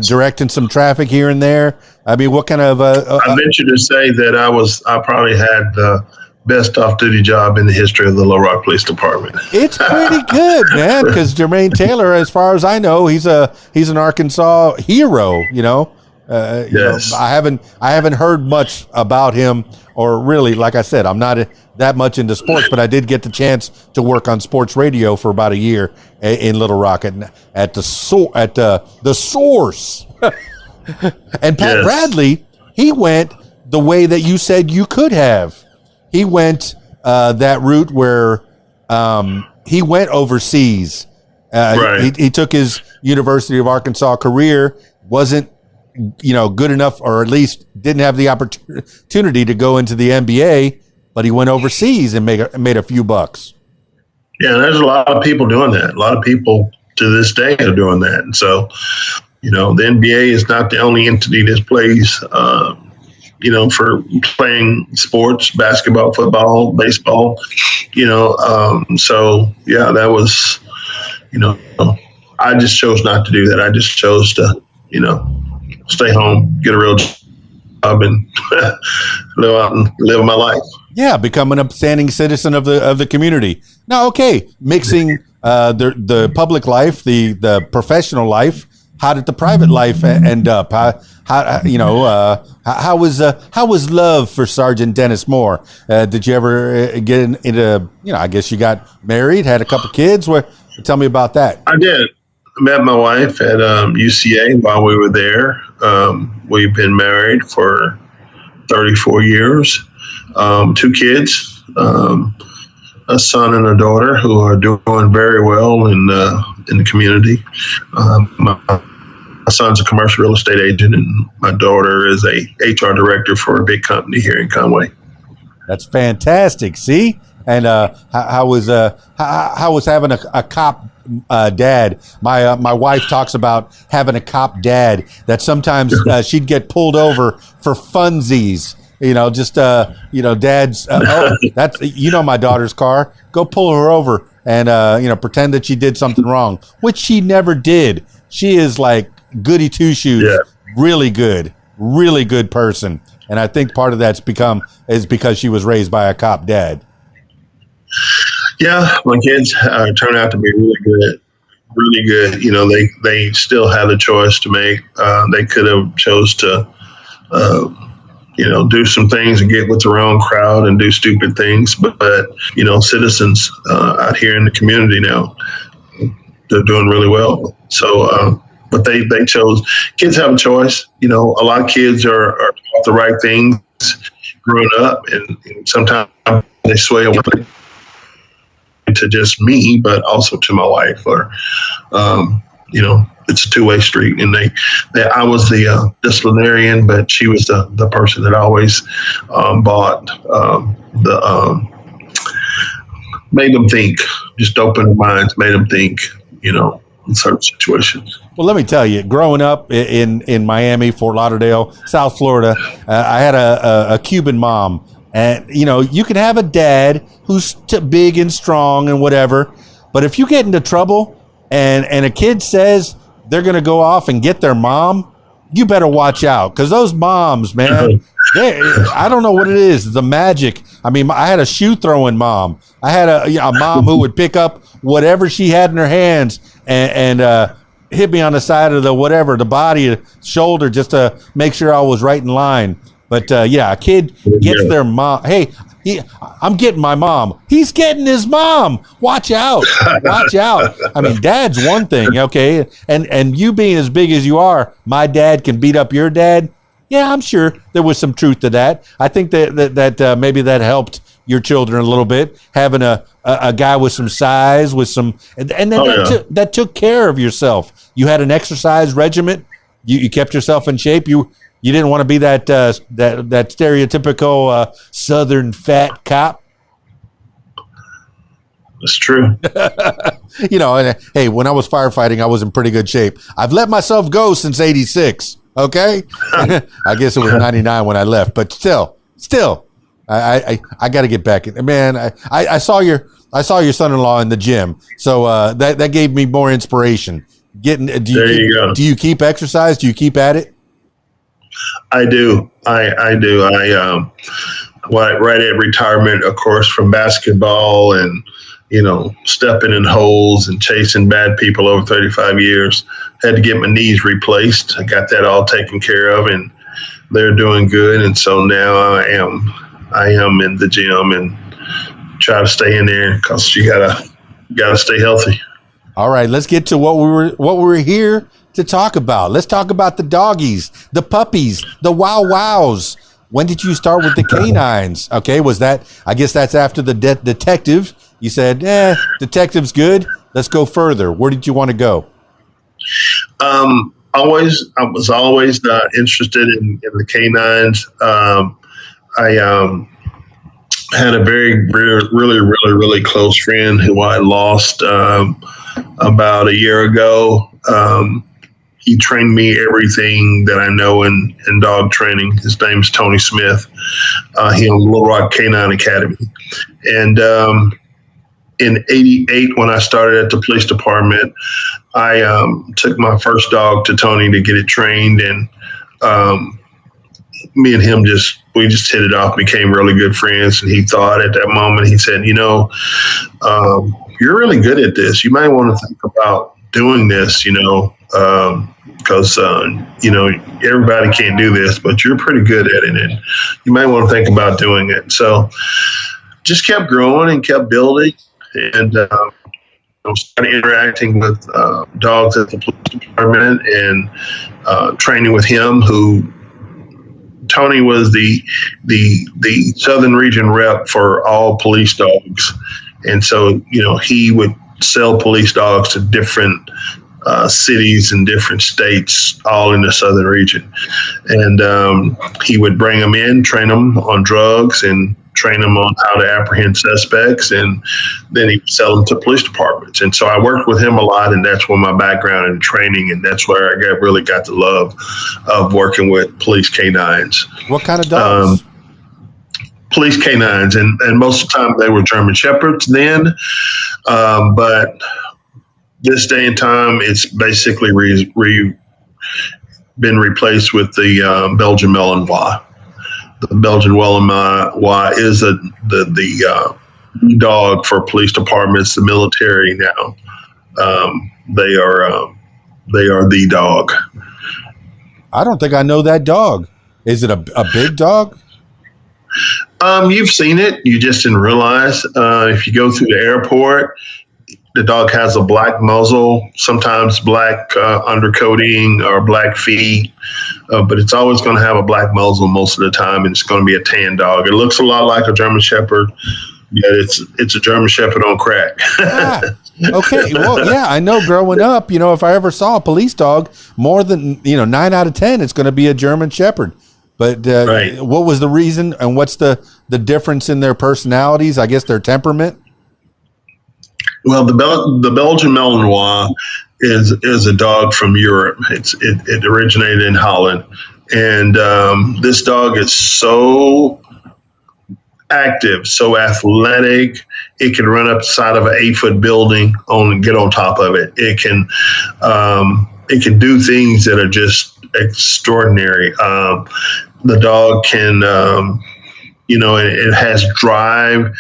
directing some traffic here and there. I mean, what kind of? I venture to say that I probably had the best off-duty job in the history of the Little Rock Police Department. It's pretty good, man. Because Jermaine Taylor, as far as I know, he's an Arkansas hero. Yes. I haven't heard much about him, or really, like I said, I'm not that much into sports, but I did get the chance to work on sports radio for about a year in Little Rock at the Source. And Pat Bradley, he went the way that you said you could have. He went that route where he went overseas. Right. He took his University of Arkansas career, wasn't good enough, or at least didn't have the opportunity to go into the NBA, but he went overseas and made a few bucks. Yeah, there's a lot of people doing that. A lot of people to this day are doing that. And so, the NBA is not the only entity that plays for playing sports, basketball, football, baseball, so yeah, that was, I just chose not to do that. I just chose to, stay home, get a real job, and live out and live my life. Yeah. Become an upstanding citizen of the community. Now, okay. Mixing, the public life, the professional life. How did the private life end up? How was love for Sergeant Dennis Moore? Did you ever get into? I guess you got married, had a couple kids. Tell me about that. I did. I met my wife at UCA while we were there. We've been married for 34 years. 2 kids, a son and a daughter who are doing very well in the community. My son's a commercial real estate agent, and my daughter is a HR director for a big company here in Conway. That's fantastic. See, and how was having a cop dad? My wife talks about having a cop dad that sometimes she'd get pulled over for funsies. Dad's. That's my daughter's car. Go pull her over and pretend that she did something wrong, which she never did. She is like goody two shoes, really good person. And I think part of that's because she was raised by a cop dad. Yeah, my kids turn out to be really good. They still had a choice to make. They could have chose to, do some things and get with the wrong crowd and do stupid things. But citizens out here in the community now, they're doing really well. So, but they chose. Kids have a choice. A lot of kids are taught the right things growing up, and sometimes they sway away to just me, but also to my wife. Or, it's a two-way street. And I was the disciplinarian, but she was the person that always made them think. Just opened their minds, made them think. In certain situations. Well, let me tell you, growing up in Miami, Fort Lauderdale, South Florida, I had a Cuban mom. And, you can have a dad who's big and strong and whatever. But if you get into trouble and a kid says they're going to go off and get their mom, you better watch out. Because those moms, man, I don't know what it is, the magic. I mean, I had a shoe throwing mom. I had a mom who would pick up whatever she had in her hands and hit me on the side of the whatever, the body, shoulder, just to make sure I was right in line. But yeah, a kid gets their mom. Hey, I'm getting my mom. He's getting his mom. Watch out. Watch out. I mean, dad's one thing, okay? And you being as big as you are, my dad can beat up your dad. Yeah, I'm sure there was some truth to that. I think that maybe that helped your children a little bit, having a guy with some size, with some, and then that took care of yourself. You had an exercise regimen. You kept yourself in shape. You didn't want to be that stereotypical Southern fat cop. That's true. You know, and hey, when I was firefighting, I was in pretty good shape. I've let myself go since '86. Okay, I guess it was '99 when I left, but still, I got to get back in. Man, I saw your son-in-law in the gym, so that gave me more inspiration. Do you keep exercise? Do you keep at it? I do. I do. Right at retirement, of course, from basketball and, stepping in holes and chasing bad people over 35 years, had to get my knees replaced. I got that all taken care of, and they're doing good. And so now I am in the gym and try to stay in there because you gotta stay healthy. All right, let's get to what we were here to talk about. Let's talk about the doggies, the puppies, the wow wows. When did you start with the canines? Okay, was that, I guess that's after the detective. You said, detective's good. Let's go further. Where did you want to go? I was always interested in the canines. I had a really close friend who I lost about a year ago. He trained me everything that I know in dog training. His name's Tony Smith. He owned Little Rock K-9 Academy. And in '88, when I started at the police department, I took my first dog to Tony to get it trained. And me and him we just hit it off, became really good friends. And he thought at that moment, he said, you're really good at this. You might want to think about doing this, because, everybody can't do this, but you're pretty good at it. And you might want to think about doing it. So just kept growing and kept building, and started interacting with dogs at the police department and training with him, who Tony was the Southern region rep for all police dogs. And so, he would sell police dogs to different cities and different states, all in the Southern region. And he would bring them in, train them on drugs, and train them on how to apprehend suspects. And then he would sell them to police departments. And so I worked with him a lot, and that's where my background in training, and that's where I really got the love of working with police canines. What kind of dogs? Police canines, and most of the time they were German Shepherds then, but this day and time it's basically been replaced with the Belgian Malinois. The Belgian Malinois is the dog for police departments, the military now. They are the dog. I don't think I know that dog. Is it a big dog? You've seen it. You just didn't realize. If you go through the airport, the dog has a black muzzle, sometimes black undercoating or black feet, but it's always going to have a black muzzle most of the time, and it's going to be a tan dog. It looks a lot like a German Shepherd, yet it's a German Shepherd on crack. Okay. Well, yeah, I know growing up, if I ever saw a police dog, more than, 9 out of 10, it's going to be a German Shepherd. But right. What was the reason, and what's the difference in their personalities? I guess their temperament? Well, the Belgian Malinois is a dog from Europe. It originated in Holland, and this dog is so active, so athletic. It can run up the side of an 8-foot building and get on top of it. It can do things that are just extraordinary. The dog can it has drive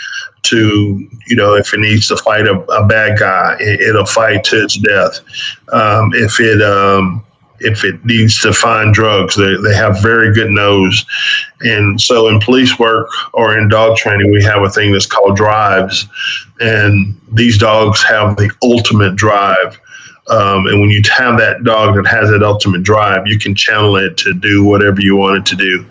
to, if it needs to fight a bad guy, it'll fight to its death. If it needs to find drugs, they have very good nose. And so in police work or in dog training, we have a thing that's called drives. And these dogs have the ultimate drive. And when you have that dog that has that ultimate drive, you can channel it to do whatever you want it to do.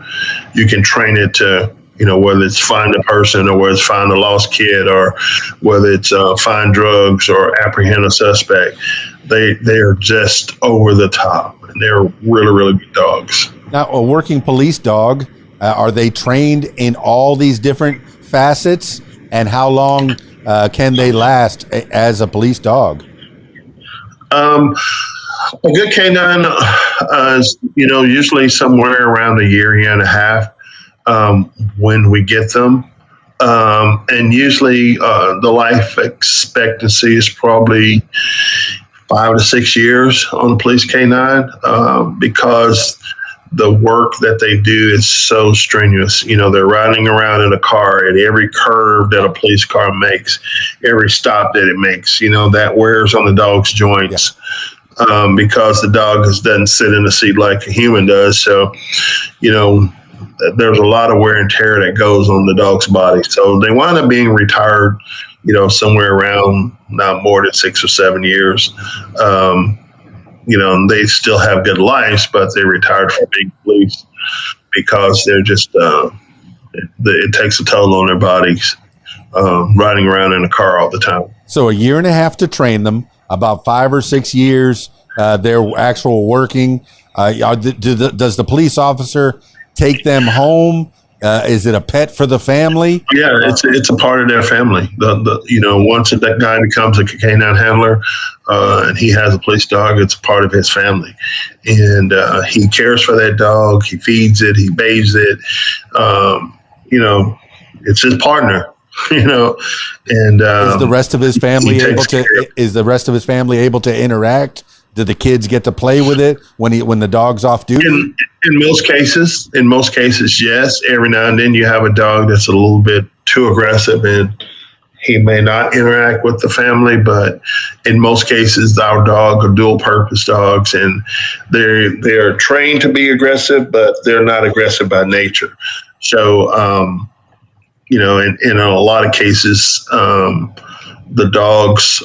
You can train it to, whether it's find a person or whether it's find a lost kid or whether it's find drugs or apprehend a suspect. They are just over the top, and they're really, really good dogs. Now, a working police dog, are they trained in all these different facets? And how long can they last as a police dog? A good K-9 is, usually somewhere around a year and a half when we get them. And usually the life expectancy is probably 5 to 6 years on a police K-9 because the work that they do is so strenuous. They're riding around in a car at every curve that a police car makes, every stop that it makes, that wears on the dog's joints. Yeah. Because the dog doesn't sit in the seat like a human does. So, there's a lot of wear and tear that goes on the dog's body. So they wind up being retired, somewhere around not more than 6 or 7 years. And they still have good lives, but they retired from being police because they're just, it takes a toll on their bodies, riding around in a car all the time. So a year and a half to train them, about 5 or 6 years, their actual working. Does the police officer take them home? Is it a pet for the family? Yeah, it's a part of their family. Once that guy becomes a K-9 handler and he has a police dog, it's a part of his family, and he cares for that dog. He feeds it. He bathes it. It's his partner. And is the rest of his family able to? Is the rest of his family able to interact? Do the kids get to play with it when the dog's off duty? In most cases, yes. Every now and then you have a dog that's a little bit too aggressive and he may not interact with the family, but in most cases, our dog are dual purpose dogs and they're trained to be aggressive, but they're not aggressive by nature. So, in a lot of cases, the dogs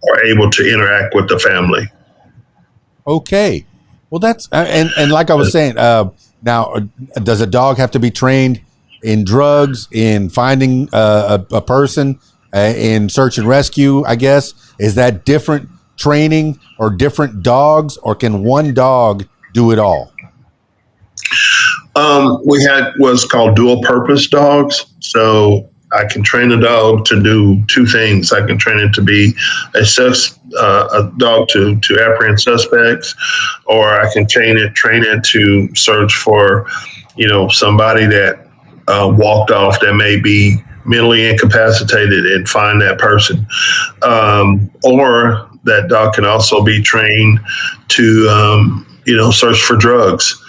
are able to interact with the family. Okay. Well, that's, and like I was saying, now, does a dog have to be trained in drugs, in finding a person, in search and rescue, I guess? Is that different training or different dogs, or can one dog do it all? We had what's called dual purpose dogs. So I can train a dog to do two things. I can train it to be a dog to apprehend suspects, or I can train it to search for, somebody that walked off that may be mentally incapacitated and find that person. Or that dog can also be trained to, search for drugs.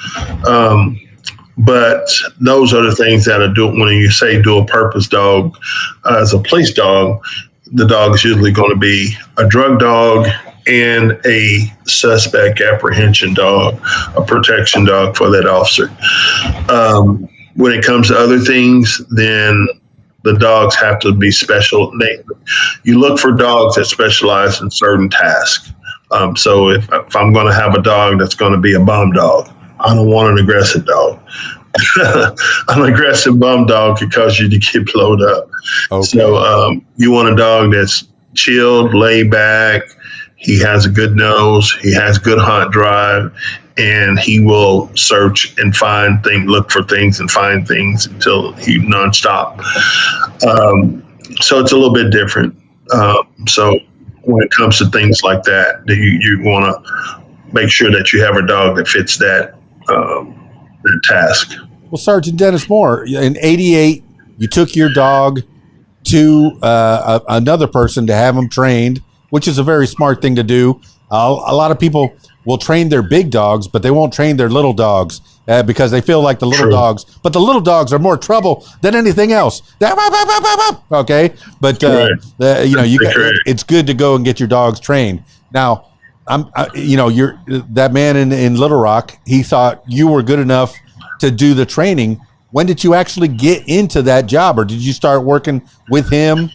But those are the things that are when you say dual purpose dog, as a police dog, the dog is usually going to be a drug dog and a suspect apprehension dog, a protection dog for that officer. When it comes to other things, then the dogs have to be special. You look for dogs that specialize in certain tasks. So if I'm going to have a dog that's going to be a bomb dog, I don't want an aggressive dog. An aggressive bomb dog could cause you to get blowed up. Okay. So you want a dog that's chilled, laid back. He has a good nose. He has good hunt drive, and he will search and find things, look for things and find things until he nonstop. So it's a little bit different. So when it comes to things like that, you want to make sure that you have a dog that fits that task. Well, Sergeant Dennis Moore, in '88, you took your dog to another person to have him trained, which is a very smart thing to do. A lot of people will train their big dogs, but they won't train their little dogs because they feel like the little dogs. But the little dogs are more trouble than anything else. Okay, but it's good to go and get your dogs trained. Now, you're that man in Little Rock. He thought you were good enough to do the training. When did you actually get into that job, or did you start working with him?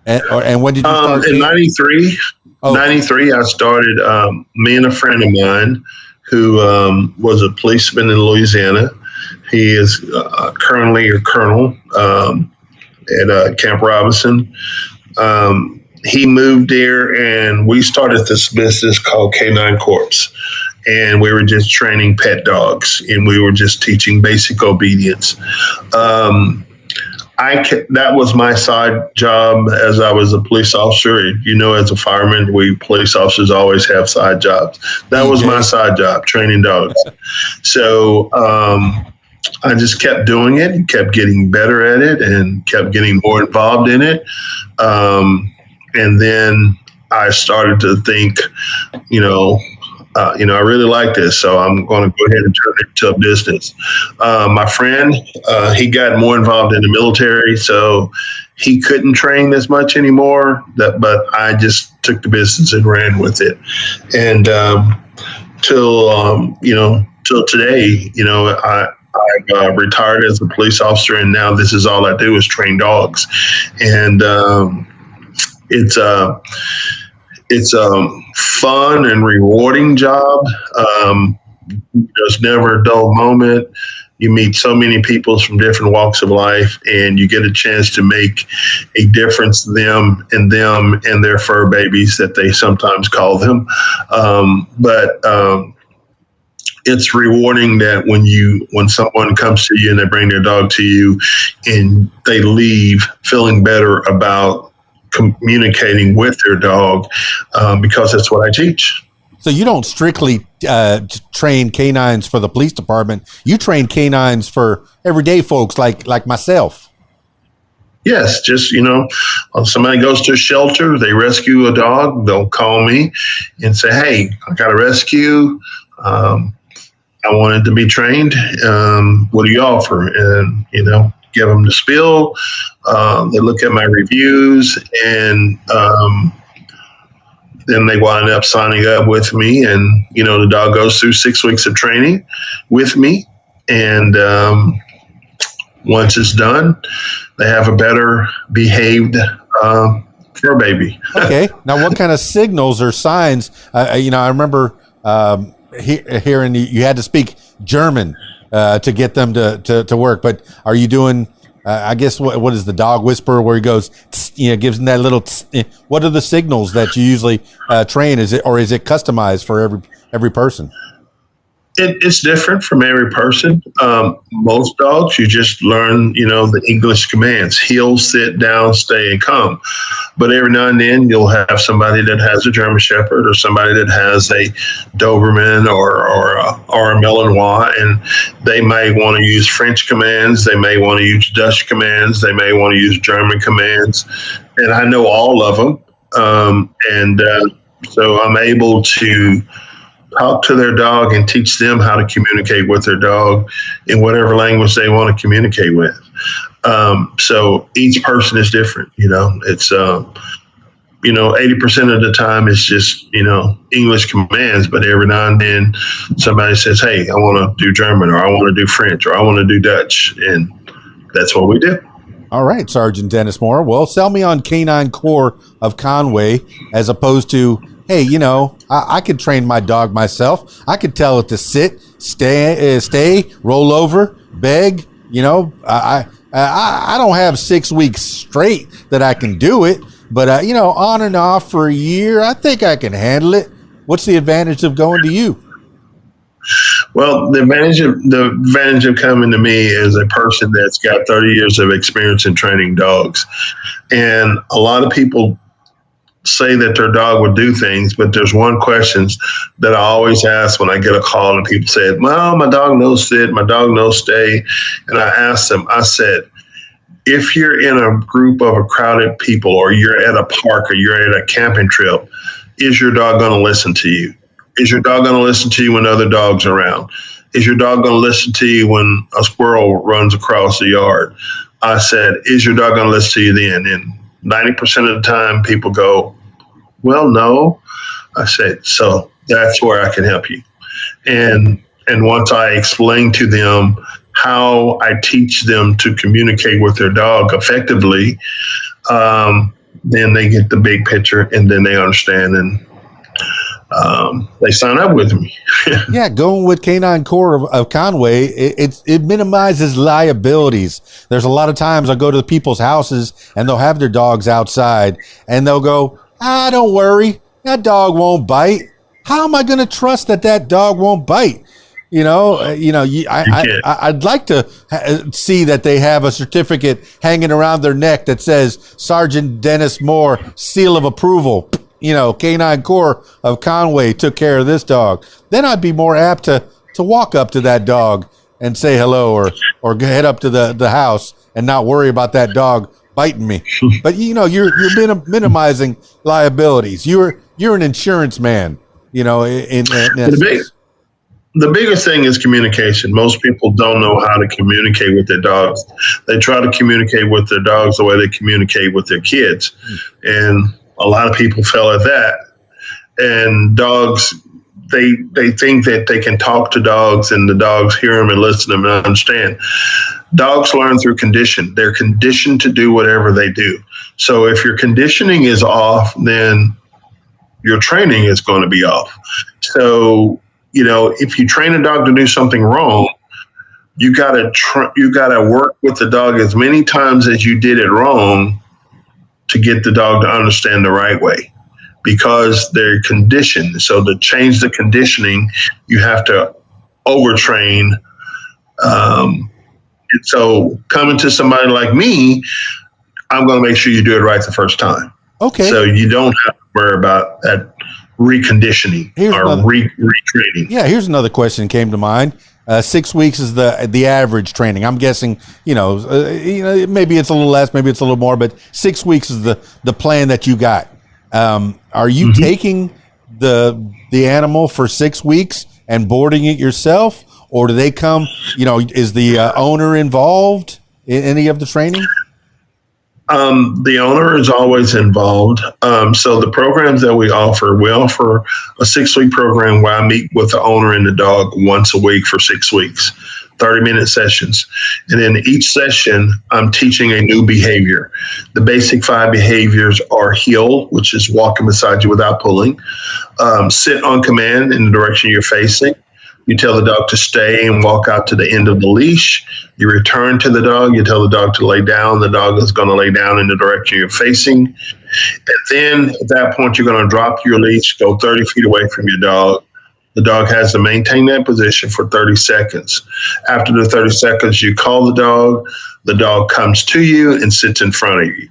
And when did you start? In 93. Oh. 93, I started, me and a friend of mine who was a policeman in Louisiana. He is currently a colonel at Camp Robinson. He moved there, and we started this business called K-9 Corps. And we were just training pet dogs, and we were just teaching basic obedience. That was my side job as I was a police officer. As a fireman, we police officers always have side jobs. That was my side job, training dogs. So I just kept doing it and kept getting better at it and kept getting more involved in it. And then I started to think, I really like this, so I'm going to go ahead and turn it into a business. My friend, he got more involved in the military, so he couldn't train as much anymore. But I just took the business and ran with it, and till today, I've retired as a police officer, and now this is all I do is train dogs, and it's a fun and rewarding job. There's never a dull moment. You meet so many people from different walks of life, and you get a chance to make a difference to them and their fur babies that they sometimes call them. But it's rewarding that when someone comes to you and they bring their dog to you and they leave feeling better about communicating with their dog, because that's what I teach. So you don't strictly train canines for the police department. You train canines for everyday folks like myself. Yes, just, somebody goes to a shelter, they rescue a dog, they'll call me and say, hey, I got a rescue. I wanted to be trained. What do you offer? And, give them the spiel. They look at my reviews, and then they wind up signing up with me. And, the dog goes through 6 weeks of training with me. And once it's done, they have a better behaved fur baby. Okay. Now, what kind of signals or signs? I remember hearing you had to speak German to get them to work. But are you doing, I guess, what is the dog whisperer where he goes, gives them that little, what are the signals that you usually train? Is it customized for every person? It's different from every person. Most dogs, you just learn, the English commands: heel, sit, down, stay, and come. But every now and then you'll have somebody that has a German Shepherd or somebody that has a Doberman or a Malinois, and they may want to use French commands. They may want to use Dutch commands. They may want to use German commands. And I know all of them. So I'm able to talk to their dog and teach them how to communicate with their dog in whatever language they want to communicate with. So each person is different. It's 80% of the time it's just, English commands, but every now and then somebody says, hey, I want to do German, or I want to do French, or I want to do Dutch. And that's what we do. All right, Sergeant Dennis Moore. Well, sell me on K-9 Corps of Conway as opposed to, hey, I could train my dog myself. I could tell it to sit, stay, roll over, beg. I don't have 6 weeks straight that I can do it, but on and off for a year, I think I can handle it. What's the advantage of going to you? Well, the advantage of coming to me is a person that's got 30 years of experience in training dogs, and a lot of people say that their dog would do things, but there's one question that I always ask when I get a call and people say, well, my dog knows sit, my dog knows stay. And I asked them, I said, if you're in a group of crowded people, or you're at a park, or you're at a camping trip, is your dog going to listen to you? Is your dog going to listen to you when other dogs are around? Is your dog going to listen to you when a squirrel runs across the yard? I said, is your dog going to listen to you then? And 90% of the time people go, well, no. I said, so that's where I can help you. And once I explain to them how I teach them to communicate with their dog effectively, then they get the big picture, and then they understand, and they sign up with me. Yeah, going with K-9 Corps of Conway, it minimizes liabilities. There's a lot of times I go to the people's houses and they'll have their dogs outside and they'll go, don't worry, that dog won't bite. How am I going to trust that dog won't bite? I'd like to see that they have a certificate hanging around their neck that says Sergeant Dennis Moore, seal of approval. K-9 Corps of Conway took care of this dog. Then I'd be more apt to walk up to that dog and say hello, or head up to the house and not worry about that dog biting me. But you're minimizing liabilities. You're an insurance man. The biggest thing is communication. Most people don't know how to communicate with their dogs. They try to communicate with their dogs the way they communicate with their kids. And a lot of people fail at that. And dogs, they think that they can talk to dogs and the dogs hear them and listen to them and understand. Dogs learn through condition. They're conditioned to do whatever they do. So if your conditioning is off, then your training is going to be off. So, if you train a dog to do something wrong, you got to work with the dog as many times as you did it wrong to get the dog to understand the right way, because they're conditioned. So to change the conditioning, you have to overtrain. So coming to somebody like me, I'm going to make sure you do it right the first time. Okay. So you don't have to worry about that reconditioning retraining. Yeah, here's another question that came to mind. 6 weeks is the average training. I'm guessing, maybe it's a little less, maybe it's a little more, but 6 weeks is the plan that you got. Are you taking the animal for 6 weeks and boarding it yourself, or do they come? Is the owner involved in any of the training? The owner is always involved. So the programs that we offer a 6-week program where I meet with the owner and the dog once a week for 6 weeks, 30-minute sessions. And in each session, I'm teaching a new behavior. The basic 5 behaviors are heel, which is walking beside you without pulling, sit on command in the direction you're facing. You tell the dog to stay and walk out to the end of the leash. You return to the dog. You tell the dog to lay down. The dog is going to lay down in the direction you're facing. And then at that point, you're going to drop your leash, go 30 feet away from your dog. The dog has to maintain that position for 30 seconds. After the 30 seconds, you call the dog. The dog comes to you and sits in front of you.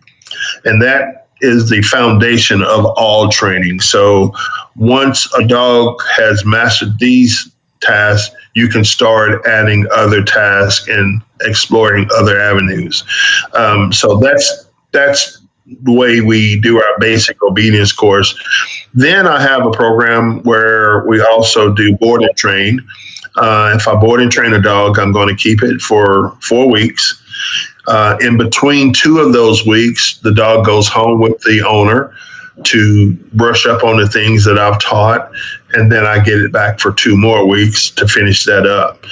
And that is the foundation of all training. So once a dog has mastered these tasks, you can start adding other tasks and exploring other avenues. So that's the way we do our basic obedience course. Then I have a program where we also do board and train. If I board and train a dog, I'm going to keep it for 4 weeks. In between 2 of those weeks, the dog goes home with the owner to brush up on the things that I've taught, and then I get it back for 2 more weeks to finish that up.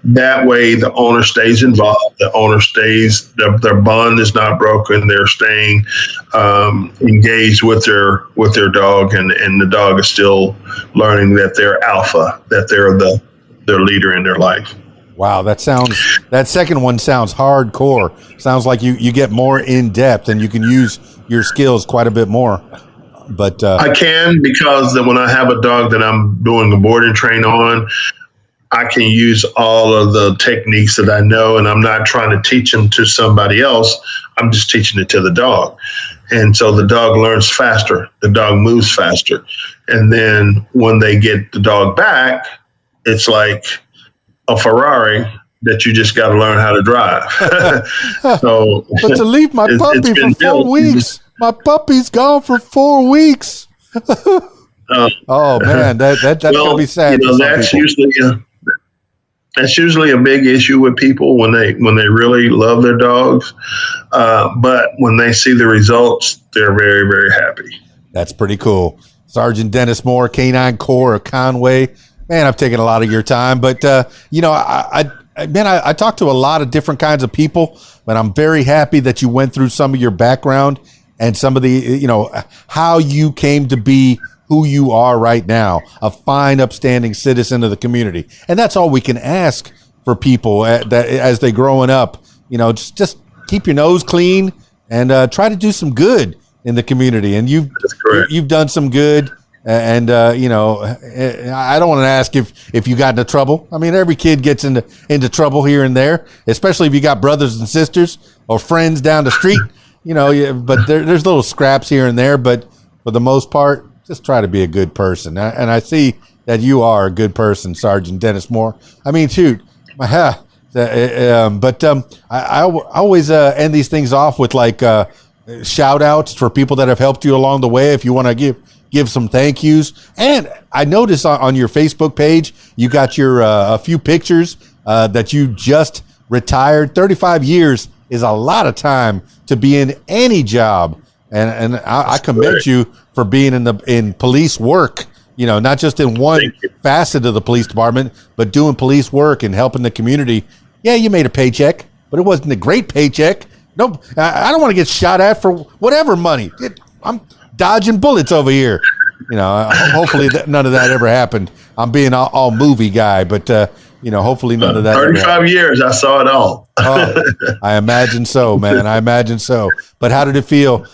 That way, the owner stays involved. The owner stays, their bond is not broken. They're staying engaged with their dog, and the dog is still learning that they're alpha, that they're their leader in their life. Wow, that second one sounds hardcore. Sounds like you get more in depth and you can use your skills quite a bit more. But I can, because when I have a dog that I'm doing a board and train on, I can use all of the techniques that I know, and I'm not trying to teach them to somebody else. I'm just teaching it to the dog. And so the dog learns faster. The dog moves faster. And then when they get the dog back, it's like a Ferrari that you just got to learn how to drive. So, but to leave my puppy for 4 weeks, my puppy's gone for 4 weeks. Oh man, that's gonna be sad for some people. That's usually a big issue with people when they really love their dogs. But when they see the results, they're very, very happy. That's pretty cool. Sergeant Dennis Moore, K-9 Corps of Conway. Man, I've taken a lot of your time, but I talked to a lot of different kinds of people, but I'm very happy that you went through some of your background and some of the, how you came to be who you are right now, a fine, upstanding citizen of the community. And that's all we can ask for people that as they growing up, just keep your nose clean and try to do some good in the community. And you've done some good. And I don't want to ask if you got into trouble. I mean, every kid gets into trouble here and there, especially if you got brothers and sisters or friends down the street, but there's little scraps here and there, but for the most part, just try to be a good person. And I see that you are a good person, Sergeant Dennis Moore. I mean, shoot, I always end these things off with like shout outs for people that have helped you along the way. If you want to give some thank yous. And I noticed on your Facebook page, you got your a few pictures that you just retired. 35 years is a lot of time to be in any job. And I commend you for being in police work, not just in one facet of the police department, but doing police work and helping the community. Yeah, you made a paycheck, but it wasn't a great paycheck. Nope. I don't want to get shot at for whatever money. I'm dodging bullets over here. Hopefully none of that ever happened. I'm being all movie guy, but hopefully none of that. 35 years, I saw it all. Oh, I imagine so, man. I imagine so. But how did it feel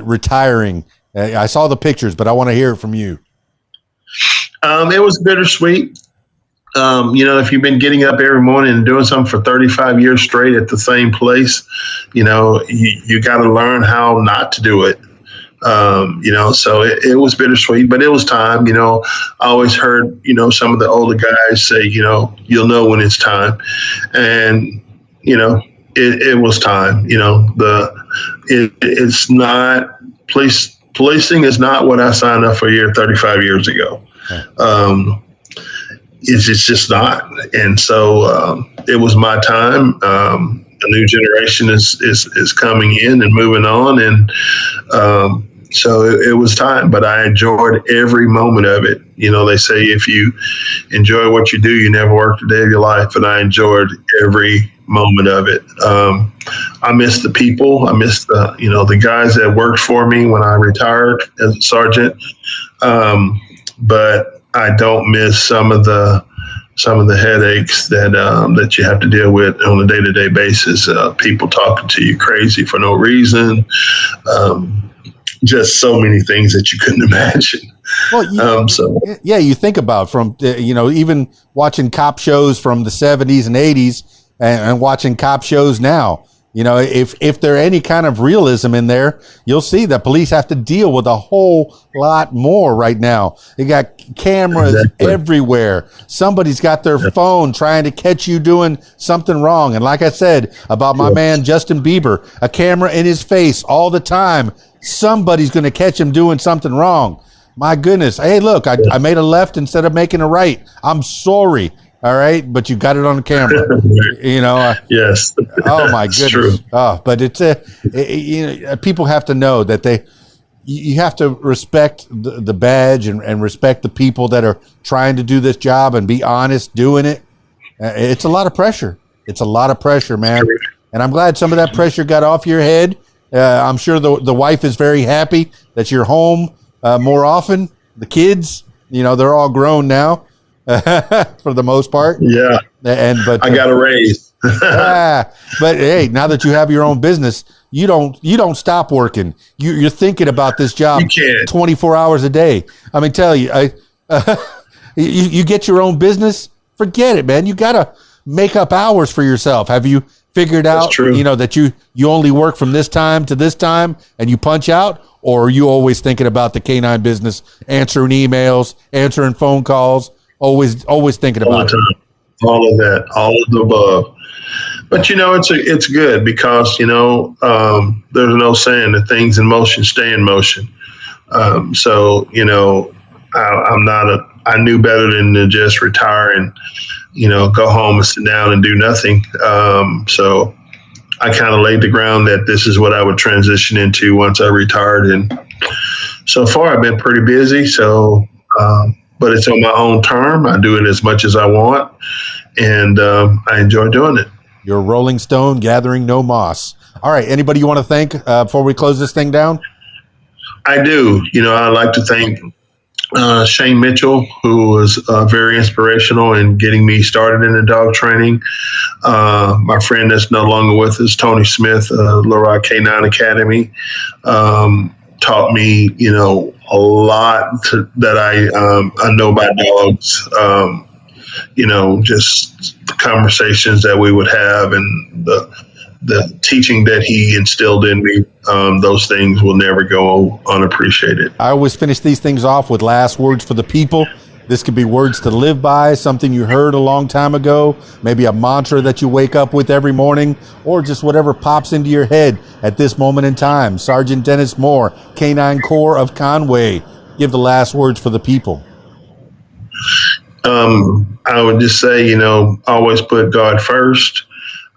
retiring? I saw the pictures, but I want to hear it from you. It was bittersweet. If you've been getting up every morning and doing something for 35 years straight at the same place, you got to learn how not to do it. So it was bittersweet, but it was time. I always heard, some of the older guys say, you'll know when it's time. And, it was time. It's not policing is not what I signed up for here 35 years ago. It's just not. And so it was my time. A new generation is coming in and moving on. And so it was time, but I enjoyed every moment of it. They say if you enjoy what you do, you never work a day of your life. And I enjoyed every moment of it. I miss the people. I miss the guys that worked for me when I retired as a sergeant. But I don't miss some of the headaches that you have to deal with on a day-to-day basis. People talking to you crazy for no reason. Just so many things that you couldn't imagine. Well, you think about from, even watching cop shows from the 70s and 80s and watching cop shows now, if there any kind of realism in there, you'll see that police have to deal with a whole lot more right now. You got cameras everywhere. Somebody's got their phone trying to catch you doing something wrong. And like I said about my man, Justin Bieber, a camera in his face all the time. Somebody's going to catch him doing something wrong. My goodness. Hey, look, I made a left instead of making a right. I'm sorry. All right. But you got it on the camera, Yes. Oh my goodness. True. Oh, but it's people have to know that you have to respect the badge and respect the people that are trying to do this job and be honest doing it. It's a lot of pressure. It's a lot of pressure, man. True. And I'm glad some of that pressure got off your head. I'm sure the wife is very happy that you're home more often. The kids, they're all grown now for the most part. Yeah. But I got a raise. But hey, now that you have your own business, you don't stop working. You're thinking about this job 24 hours a day. I mean, tell you, you get your own business, forget it, man. You got to make up hours for yourself. Have you figured out, that you only work from this time to this time and you punch out? Or are you always thinking about the K-9 business, answering emails, answering phone calls, always thinking about it? All of that, all of the above. But, it's good because, there's no saying that things in motion stay in motion. So, I knew better than to just retire and, go home and sit down and do nothing. So I kind of laid the ground that this is what I would transition into once I retired. And so far I've been pretty busy. So, but it's on my own term. I do it as much as I want, and I enjoy doing it. You're a Rolling Stone gathering no moss. All right. Anybody you want to thank before we close this thing down? I do. I'd like to thank Shane Mitchell, who was very inspirational in getting me started in the dog training. My friend that's no longer with us, Tony Smith, Little Rock K-9 Academy, taught me, a lot that I know about dogs. Just the conversations that we would have and the teaching that he instilled in me, those things will never go unappreciated. I always finish these things off with last words for the people. This could be words to live by, something you heard a long time ago, maybe a mantra that you wake up with every morning, or just whatever pops into your head at this moment in time. Sergeant Dennis Moore, K-9 Corps of Conway, give the last words for the people. I would just say, always put God first.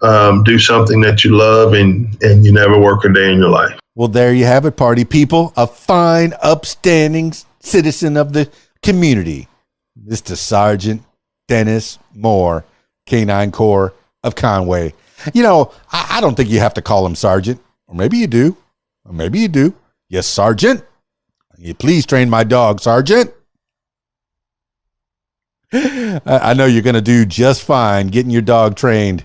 Do something that you love, and you never work a day in your life. Well, there you have it, party people. A fine, upstanding citizen of the community, Mr. Sergeant Dennis Moore, K-9 Corps of Conway. I don't think you have to call him Sergeant, or maybe you do, or maybe you do. Yes, Sergeant. You please train my dog, Sergeant. I know you're going to do just fine getting your dog trained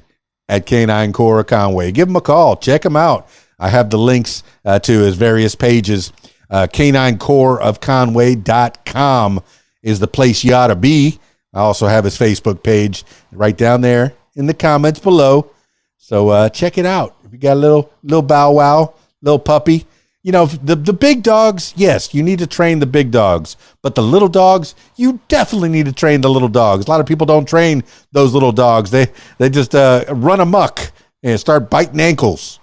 at K-9 Corps of Conway. Give him a call. Check him out. I have the links to his various pages. K9 Corps of Conway.com is the place you ought to be. I also have his Facebook page right down there in the comments below. So check it out. If you got a little bow wow, little puppy, the big dogs, yes, you need to train the big dogs. But the little dogs, you definitely need to train the little dogs. A lot of people don't train those little dogs. They just run amok and start biting ankles,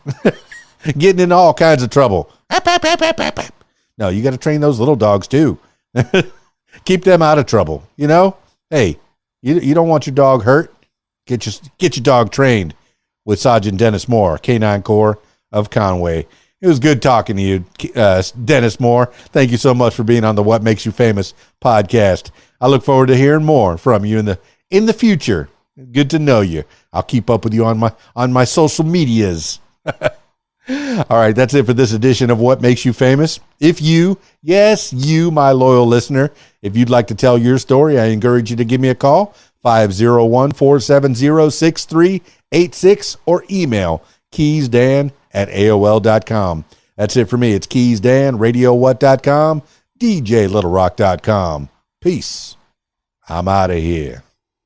getting into all kinds of trouble. No, you got to train those little dogs too. Keep them out of trouble. Hey, you don't want your dog hurt. Get your dog trained with Sergeant Dennis Moore, K-9 Corps of Conway. It was good talking to you, Dennis Moore. Thank you so much for being on the What Makes You Famous podcast. I look forward to hearing more from you in the future. Good to know you. I'll keep up with you on my social medias. All right, that's it for this edition of What Makes You Famous. If you, my loyal listener, if you'd like to tell your story, I encourage you to give me a call, 501-470-6386, or email keysdan@aol.com. That's it for me. It's keysdan, radiowhat.com, djlittlerock.com. Peace. I'm out of here.